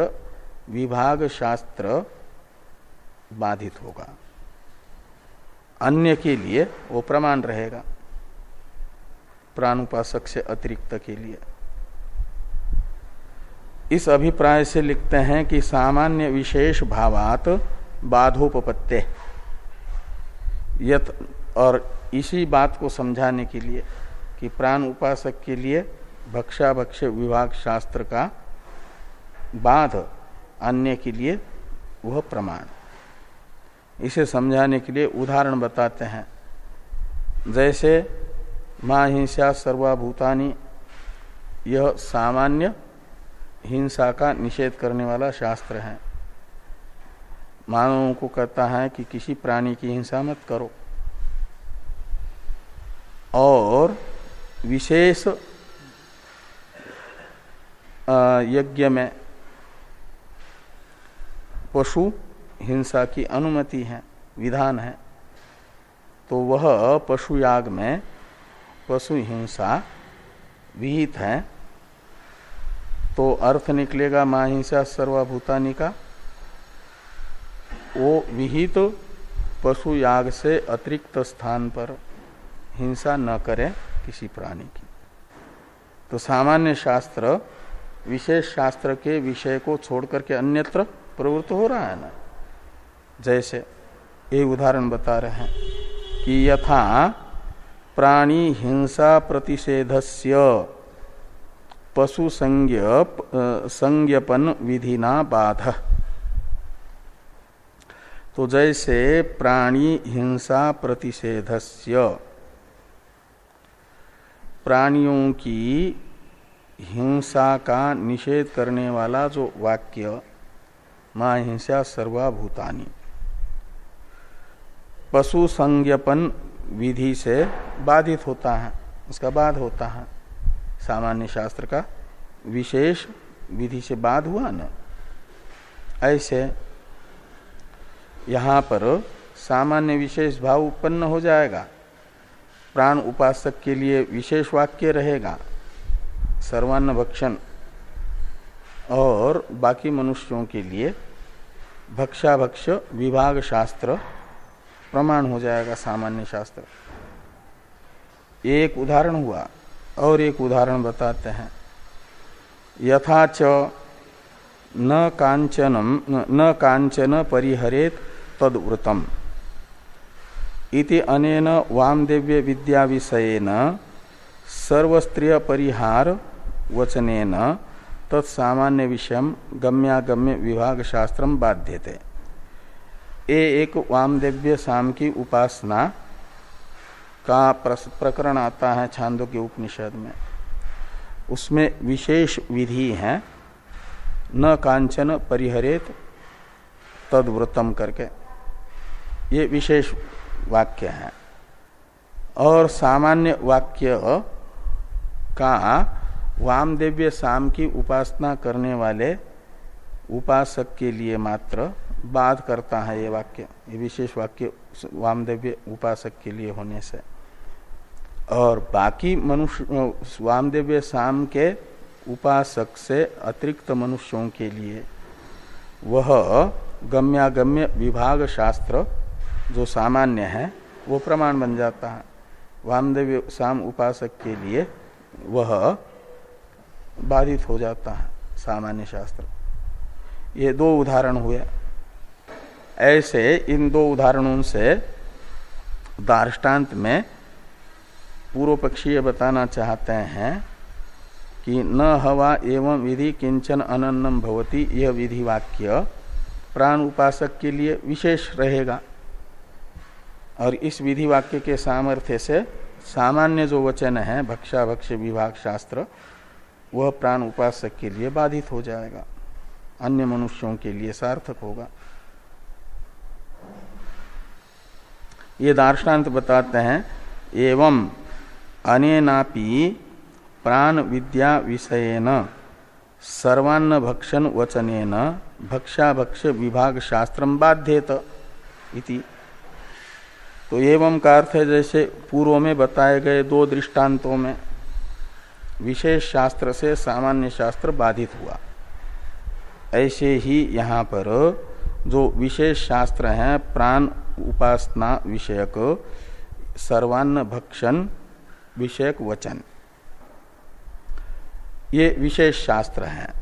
विभाग शास्त्र बाधित होगा, अन्य के लिए वो प्रमाण रहेगा, प्राण उपासक से अतिरिक्त के लिए। इस अभिप्राय से लिखते हैं कि सामान्य विशेष भावात बाधोपपत्ते यत, और इसी बात को समझाने के लिए कि प्राण उपासक के लिए भक्षाभक्ष विभाग शास्त्र का बाध, अन्य के लिए वह प्रमाण, इसे समझाने के लिए उदाहरण बताते हैं। जैसे मां हिंसा सर्वभूतानि, यह सामान्य हिंसा का निषेध करने वाला शास्त्र है। मानवों को कहता है कि किसी प्राणी की हिंसा मत करो, और विशेष यज्ञ में पशु हिंसा की अनुमति है, विधान है। तो वह पशु याग में पशु हिंसा विहित है, तो अर्थ निकलेगा माहिंसा सर्वभूतानि का। वो विहित पशु याग से अतिरिक्त स्थान पर हिंसा न करे किसी प्राणी की। तो सामान्य शास्त्र विशेष शास्त्र के विषय को छोड़ करके अन्यत्र प्रवृत्त हो रहा है ना। जैसे ये उदाहरण बता रहे हैं कि यथा प्राणी हिंसा प्रतिषेधस्य पशु संज्ञपन विधिना बाध। तो जैसे प्राणी हिंसा प्रतिषेधस्य, प्राणियों की हिंसा का निषेध करने वाला जो वाक्य मा हिंसा सर्वभूतानि पशु संज्ञपन विधि से बाधित होता है, उसका बाध होता है। सामान्य शास्त्र का विशेष विधि से बाध हुआ न। ऐसे यहाँ पर सामान्य विशेष भाव उत्पन्न हो जाएगा। प्राण उपासक के लिए विशेष वाक्य रहेगा सर्वान्न भक्षण, और बाकी मनुष्यों के लिए भक्षाभक्ष विभाग शास्त्र प्रमाण हो जाएगा सामान्य शास्त्र। एक उदाहरण हुआ, और एक उदाहरण बताते हैं। यथा च न कांचन परिहरेत तद्व्रतम इति अनेन वामदेव्य विद्या विषयेन सर्वस्त्रिय परिहार वचनेन तत्सामान्य विषयम गम्यागम्य विभाग शास्त्रम बाध्यते। एक वामदेव्य साम की उपासना का प्रकरण आता है छांदोग्य उपनिषद में। उसमें विशेष विधि है न कांचन परिहरेत तद्व्रतम करके, ये विशेष वाक्य है। और सामान्य वाक्य का वामदेव्य साम की उपासना करने वाले उपासक के लिए मात्र बाध करता है ये वाक्य, ये विशेष वाक्य वामदेव्य उपासक के लिए होने से। और बाकी मनुष्य वामदेव्य साम के उपासक से अतिरिक्त मनुष्यों के लिए वह गम्यागम्य विभाग शास्त्र जो सामान्य है वो प्रमाण बन जाता है। वामदेव्य साम उपासक के लिए वह बाधित हो जाता है सामान्य शास्त्र। ये दो उदाहरण हुए। ऐसे इन दो उदाहरणों से दार्ष्टान्त में पूर्व पक्षी ये बताना चाहते हैं कि न हवा एवं विधि किंचन अनन्नम भवति, यह विधि वाक्य प्राण उपासक के लिए विशेष रहेगा। और इस विधि वाक्य के सामर्थ्य से सामान्य जो वचन है भक्षाभक्ष विभाग शास्त्र वह प्राण उपासक के लिए बाधित हो जाएगा, अन्य मनुष्यों के लिए सार्थक होगा। ये दार्ष्टान्त बताते हैं एवं अनेनापि प्राण विद्या विषयेन सर्वान्न भक्षण वचनेन भक्षाभक्ष विभाग शास्त्रम बाध्येत इति। तो एवं का अर्थ है जैसे पूर्व में बताए गए दो दृष्टांतों में विशेष शास्त्र से सामान्य शास्त्र बाधित हुआ, ऐसे ही यहाँ पर जो विशेष शास्त्र हैं प्राण उपासना विषयक सर्वान्न भक्षण विषयक वचन, ये विशेष शास्त्र हैं।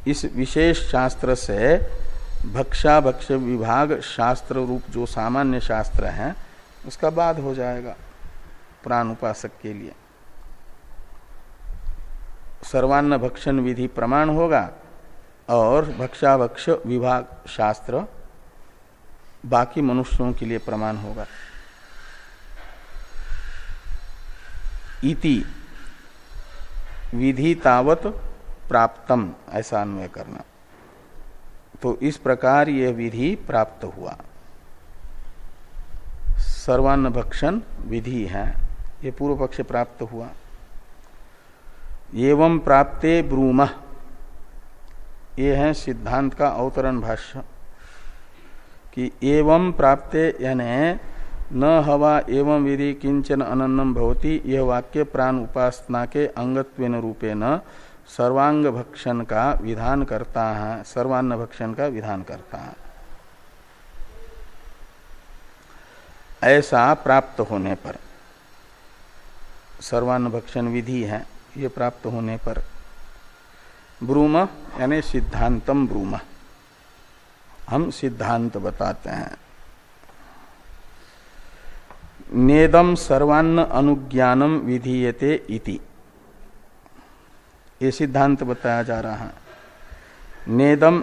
इस विशेष शास्त्र से भक्षाभक्ष विभाग शास्त्र रूप जो सामान्य शास्त्र हैं उसका बाध हो जाएगा प्राण उपासक के लिए। सर्वान्न भक्षण विधि प्रमाण होगा और भक्षाभक्ष विभाग शास्त्र बाकी मनुष्यों के लिए प्रमाण होगा। इति विधि तावत प्राप्तम, ऐसा अन्वय करना। तो इस प्रकार यह विधि प्राप्त हुआ, सर्वान्न भक्षण विधि है, ये पूर्व पक्ष प्राप्त हुआ। एवं प्राप्ते ब्रूमः, ये है सिद्धांत का अवतरण भाष्य कि एवं प्राप्ते यानी न हवा एवं विधि किंचन अनन्नम भवति, यह वाक्य प्राण उपासना के अंगत्वेन रूपेण सर्वांग भक्षण का विधान करता है, सर्वान्न भक्षण का विधान करता है। ऐसा प्राप्त होने पर, सर्वान्न भक्षण विधि है, ये प्राप्त होने पर ब्रूम यानी सिद्धांतम ब्रूम, हम सिद्धांत बताते हैं। नेदम सर्वान्न अनुज्ञानम विधीयते इति, ये सिद्धांत बताया जा रहा है। नेदम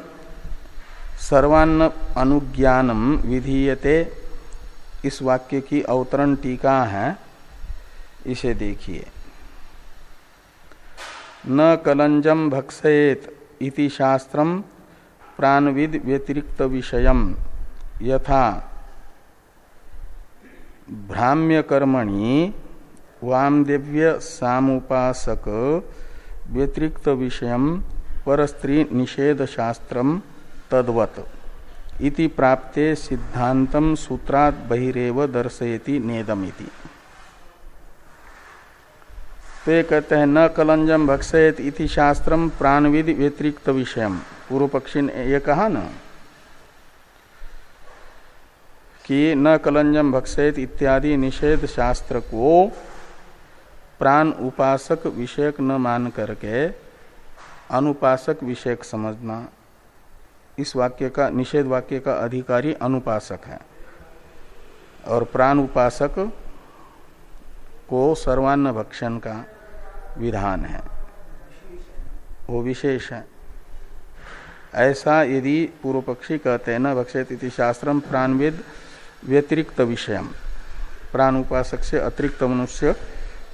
सर्वान्न अनुज्ञानम विधीयते, इस वाक्य की अवतरण टीका है, इसे देखिए। न कलंजम भक्षयेत इति शास्त्रम प्राणविद व्यतिरिक्त विषयम यथा भ्राम्य कर्मणि वामदेव्य सामुपासक व्यतिरिक्त विषयम परस्त्री निषेध शास्त्रम तद्वत् इति प्राप्ते सिद्धांतम सूत्रात् बहिरेव दर्शयति नेदमिति। तो ये कहते हैं न कलंजम भक्षयेत इति शास्त्रम प्राणविद व्यतिरिक्त विषयम, पूर्व पक्षी ने ये कहा ना कि न कलंजम भक्षयेत इत्यादि निषेध शास्त्र को प्राण उपासक विषयक न मान करके अनुपासक विषयक समझना। इस वाक्य का, निषेध वाक्य का अधिकारी अनुपासक है और प्राण उपासक को सर्वान्न भक्षण का विधान है, वो विशेष है। ऐसा यदि पूर्व पक्षी कहते हैं न भक्षयेत इति शास्त्रम प्राणविद व्यतिरिक्त विषयम, प्राण उपासक से अतिरिक्त मनुष्य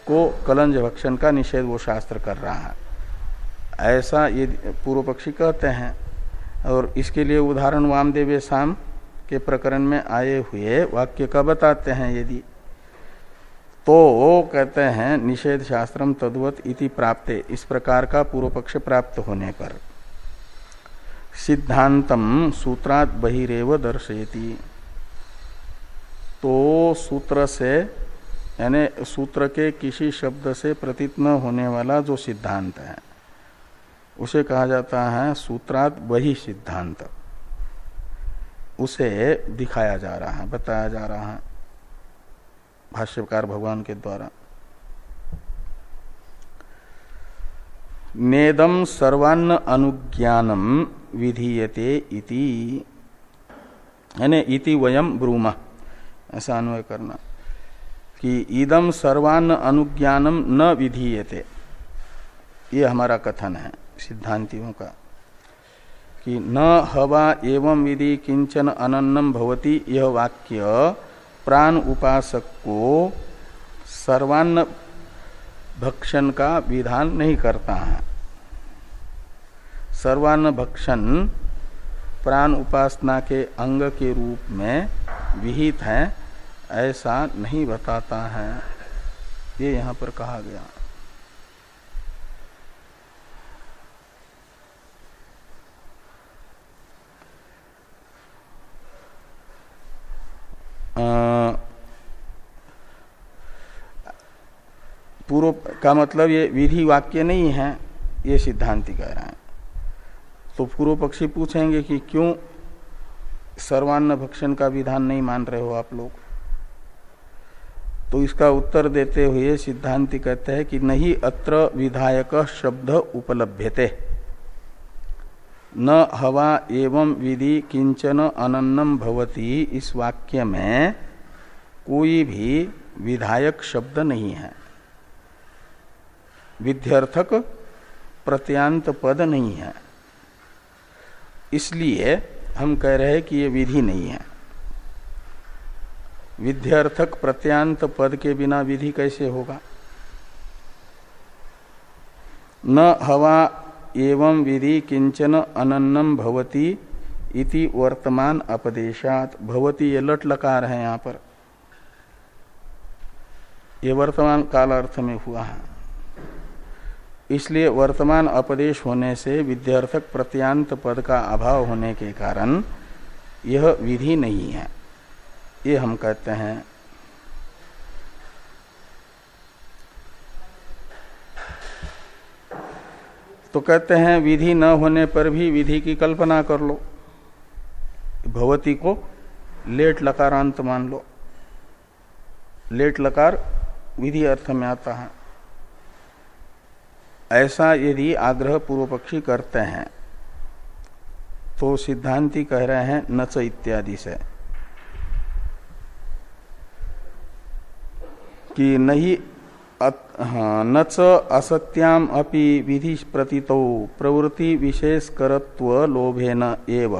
को कलंज भक्षण का निषेध वो शास्त्र कर रहा है, ऐसा ये पूर्व पक्षी कहते हैं। और इसके लिए उदाहरण वामदेव साम के प्रकरण में आए हुए वाक्य का बताते हैं। यदि तो कहते हैं निषेध शास्त्रम तद्वत् इति प्राप्ते, इस प्रकार का पूर्व पक्ष प्राप्त होने पर सिद्धांतम सूत्रात् बहिरेव दर्शयति, तो सूत्र से यानी सूत्र के किसी शब्द से प्रतीत न होने वाला जो सिद्धांत है उसे कहा जाता है सूत्रात् बहि सिद्धांत, उसे दिखाया जा रहा है, बताया जा रहा है भाष्यकार भगवान के द्वारा। नेदम सर्वान्न अनुज्ञानम विधीयते इति, यानी इति वयम ब्रूमः, ऐसा अन्वय करना कि इदम सर्वान्न अनुज्ञानम न विधीयते, ये हमारा कथन है सिद्धांतियों का कि न हवा एवं विधि किंचन अनन्नम भवति, यह वाक्य प्राण उपासक को सर्वान्न भक्षण का विधान नहीं करता है। सर्वान्न भक्षण प्राण उपासना के अंग के रूप में विहित है, ऐसा नहीं बताता है, ये यहाँ पर कहा गया। पूर्व का मतलब ये विधि वाक्य नहीं है, ये सिद्धांति कह रहे हैं। तो पूर्व पक्षी पूछेंगे कि क्यों सर्वान्न भक्षण का विधान नहीं मान रहे हो आप लोग? तो इसका उत्तर देते हुए सिद्धांति कहते हैं कि नहीं अत्र विधायक शब्द उपलभ्यते, न हवा एवं विधि किंचन अनन्नम भवति, इस वाक्य में कोई भी विधायक शब्द नहीं है, विध्यर्थक प्रत्यांत पद नहीं है, इसलिए हम कह रहे हैं कि ये विधि नहीं है। विध्यर्थक प्रत्यांत पद के बिना विधि कैसे होगा? न हवा एवं विधि किंचन अनन्नम भवति, इति वर्तमान अपदेशात। भवती ये लट लकार है यहाँ पर, ये वर्तमान काल अर्थ में हुआ है। इसलिए वर्तमान अपदेश होने से विध्यर्थक प्रत्यांत पद का अभाव होने के कारण यह विधि नहीं है, ये हम कहते हैं। तो कहते हैं विधि न होने पर भी विधि की कल्पना कर लो, भवती को लेट लकारांत मान लो। लेट लकार विधि अर्थ में आता है। ऐसा यदि आग्रह पूर्व पक्षी करते हैं तो सिद्धांती कह रहे हैं नच इत्यादि से कि नहीं नच असत्याम अपि विधि प्रतीतो प्रवृत्ति विशेष करत्व लोभेन एव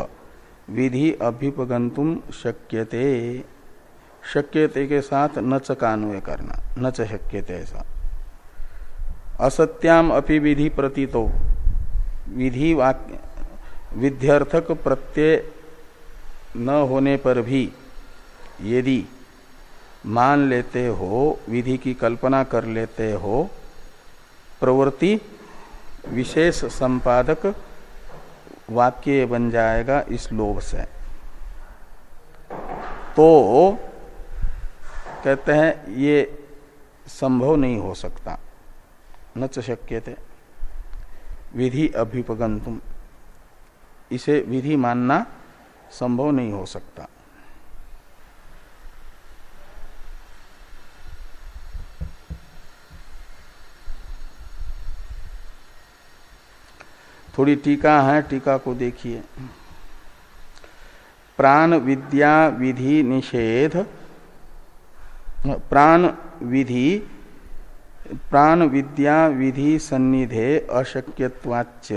विधि अभ्युपगंतुम शक्यते। शक्यते के साथ नच का अन्वय करना, नच शक्यते ऐसा। असत्याम अपि विधि प्रतीतो, विधि वाक्य विध्यर्थक प्रत्यय न होने पर भी यदि मान लेते हो, विधि की कल्पना कर लेते हो, प्रवृत्ति विशेष संपादक वाक्य बन जाएगा इस लोभ से। तो कहते हैं ये संभव नहीं हो सकता, न च शक्यते विधि अभ्युपगंतुम, इसे विधि मानना संभव नहीं हो सकता। थोड़ी टीका है, टीका को देखिए। प्राण विद्या विधि निषेध, प्राण विद्या विधि सन्निधे अशक्यत्वाच्च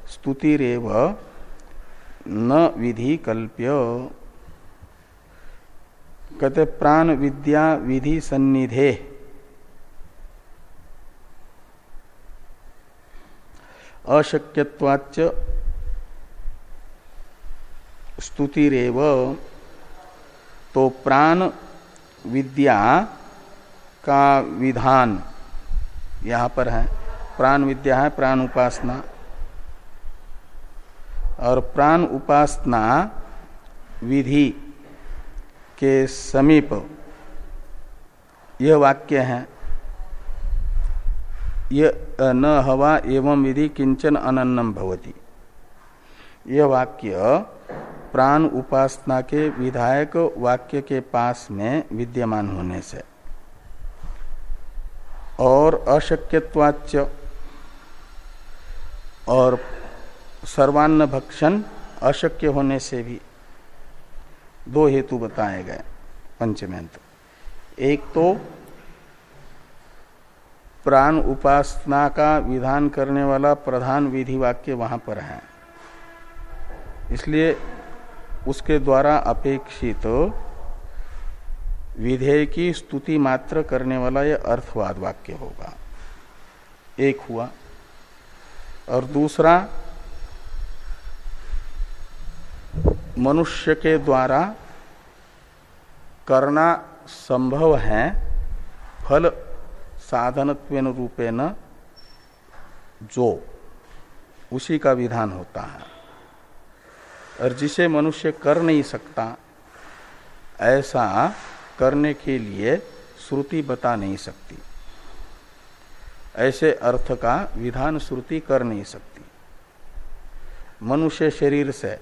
स्तुतिरेव न विधि कल्प्य। कहते प्राण विद्या विधि सन्निधे, अशक्यत्वाच्च स्तुतिरेव। तो प्राण विद्या का विधान यहाँ पर है। प्राण विद्या है प्राण उपासना, और प्राण उपासना विधि के समीप यह वाक्य है, ये न हवा एवं विधि किंचन अनन्नम भवति। यह वाक्य प्राण उपासना के विधायक वाक्य के पास में विद्यमान होने से, और अशक्यत्वाच्च और सर्वान्न भक्षण अशक्य होने से भी दो हेतु बताए गए पंचमेंत। एक तो प्राण उपासना का विधान करने वाला प्रधान विधि वाक्य वहां पर है, इसलिए उसके द्वारा अपेक्षित विधेय की स्तुति मात्र करने वाला यह अर्थवाद वाक्य होगा, एक हुआ। और दूसरा, मनुष्य के द्वारा करना संभव है फल साधनत्वेन रूपेण, जो उसी का विधान होता है, और जिसे मनुष्य कर नहीं सकता ऐसा करने के लिए श्रुति बता नहीं सकती। ऐसे अर्थ का विधान श्रुति कर नहीं सकती। मनुष्य शरीर से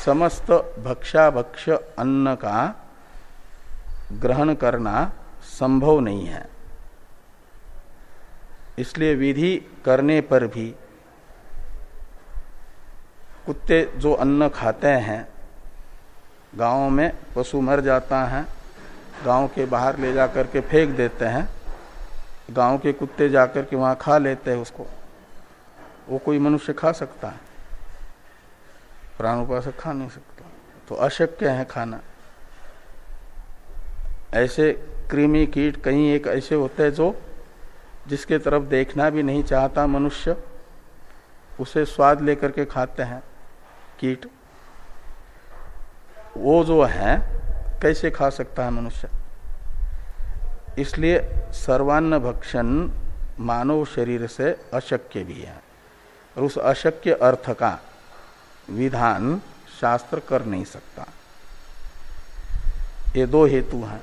समस्त भक्षाभक्ष अन्न का ग्रहण करना संभव नहीं है। इसलिए विधि करने पर भी कुत्ते जो अन्न खाते हैं, गांव में पशु मर जाता है, गांव के बाहर ले जाकर के फेंक देते हैं, गांव के कुत्ते जाकर के वहां खा लेते हैं उसको। वो कोई मनुष्य खा सकता है? प्राणोपासक खा नहीं सकता, तो अशक्य है खाना। ऐसे कृमि कीट कहीं एक ऐसे होते हैं जो जिसके तरफ देखना भी नहीं चाहता मनुष्य, उसे स्वाद लेकर के खाते हैं कीट, वो जो है कैसे खा सकता है मनुष्य? इसलिए सर्वान्न भक्षण मानव शरीर से अशक्य भी है, और उस अशक्य अर्थ का विधान शास्त्र कर नहीं सकता। ये दो हेतु हैं।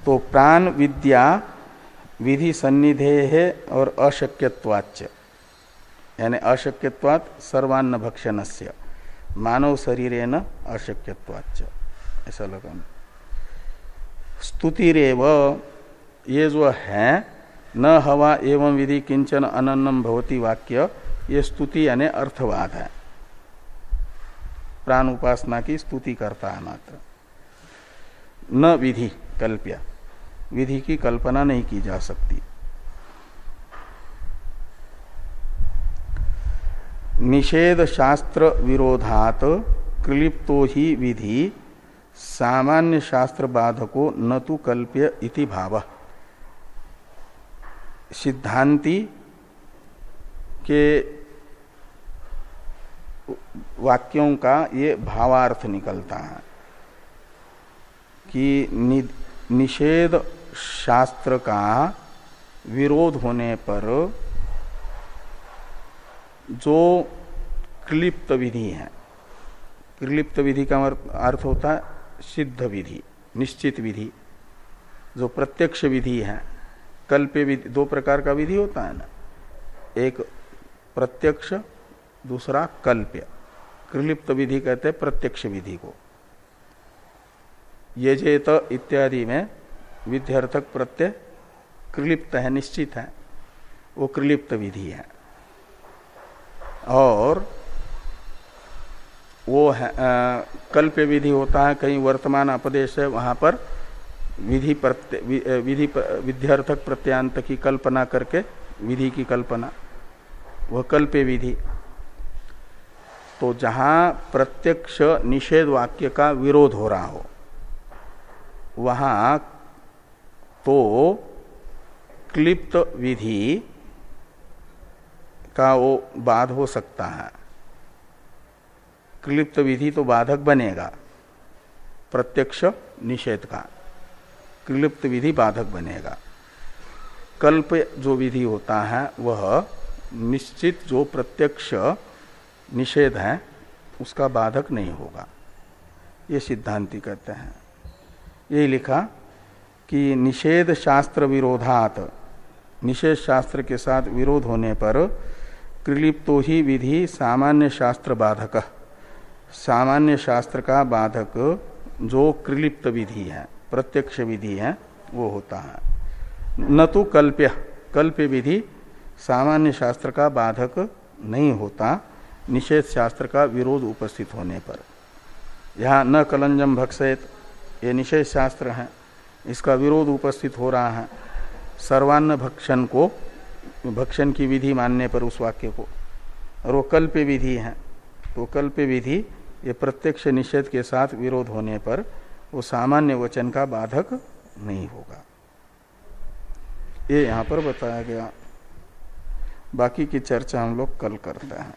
तो प्राण विद्या विधि सन्निधे है और अशक्यत्वाच्च, यानी अशक्यत्वात् सर्वान्न भक्षणस्य मानव शरीरेण अशक्यत्वाच्च, ऐसा लगा। स्तुतिरेव, ये जो है न हवा एवं विधि किंचन अनन्नम भवति वाक्य, ये स्तुति यानी अर्थवाद है। प्राण उपासना की स्तुति करता है मात्र, न विधि कल्प्य, विधि की कल्पना नहीं की जा सकती। निषेध शास्त्र विरोधात क्लिप्तो ही विधि सामान्य शास्त्र बाधको न तो कल्प्य इति भाव। सिद्धांति के वाक्यों का ये भावार्थ निकलता है कि निषेध शास्त्र का विरोध होने पर जो क्लिप्त विधि है, क्लिप्त विधि का अर्थ होता है सिद्ध विधि, निश्चित विधि, जो प्रत्यक्ष विधि है। कल्प विधि, दो प्रकार का विधि होता है ना, एक प्रत्यक्ष, दूसरा कल्प्य। क्लिप्त विधि कहते हैं प्रत्यक्ष विधि को। यजेत इत्यादि में विध्यर्थक प्रत्यय क्लिप्त है, निश्चित है, वो क्लिप्त विधि है। और वो है कल्प विधि होता है, कहीं वर्तमान अपदेश है, वहां पर विध्यर्थक प्रत्यांत की कल्पना करके विधि की कल्पना, वह कल्प विधि। तो जहां प्रत्यक्ष निषेध वाक्य का विरोध हो रहा हो, वहां तो क्लिप्त विधि का वो बाध हो सकता है। क्लिप्त विधि तो बाधक बनेगा, प्रत्यक्ष निषेध का क्लिप्त विधि बाधक बनेगा। कल्प जो विधि होता है वह निश्चित जो प्रत्यक्ष निषेध है उसका बाधक नहीं होगा, ये सिद्धांति कहते हैं। यही लिखा कि निषेध शास्त्र विरोधात, निषेध शास्त्र के साथ विरोध होने पर क्लिप्तो ही विधि सामान्य शास्त्र बाधक, सामान्य शास्त्र का बाधक जो क्लिप्त विधि है, प्रत्यक्ष विधि है, वो होता है। न तो कल्प्य, कल्प्य विधि सामान्य शास्त्र का बाधक नहीं होता निषेध शास्त्र का विरोध उपस्थित होने पर। यहाँ न कलंजम भक्षेत, ये निषेध शास्त्र है, इसका विरोध उपस्थित हो रहा है सर्वान्न भक्षण को, भक्षण की विधि मानने पर उस वाक्य को, और वो कल्प विधि है। तो कल्प विधि ये प्रत्यक्ष निषेध के साथ विरोध होने पर वो सामान्य वचन का बाधक नहीं होगा, ये यहाँ पर बताया गया। बाकी की चर्चा हम लोग कल करते हैं।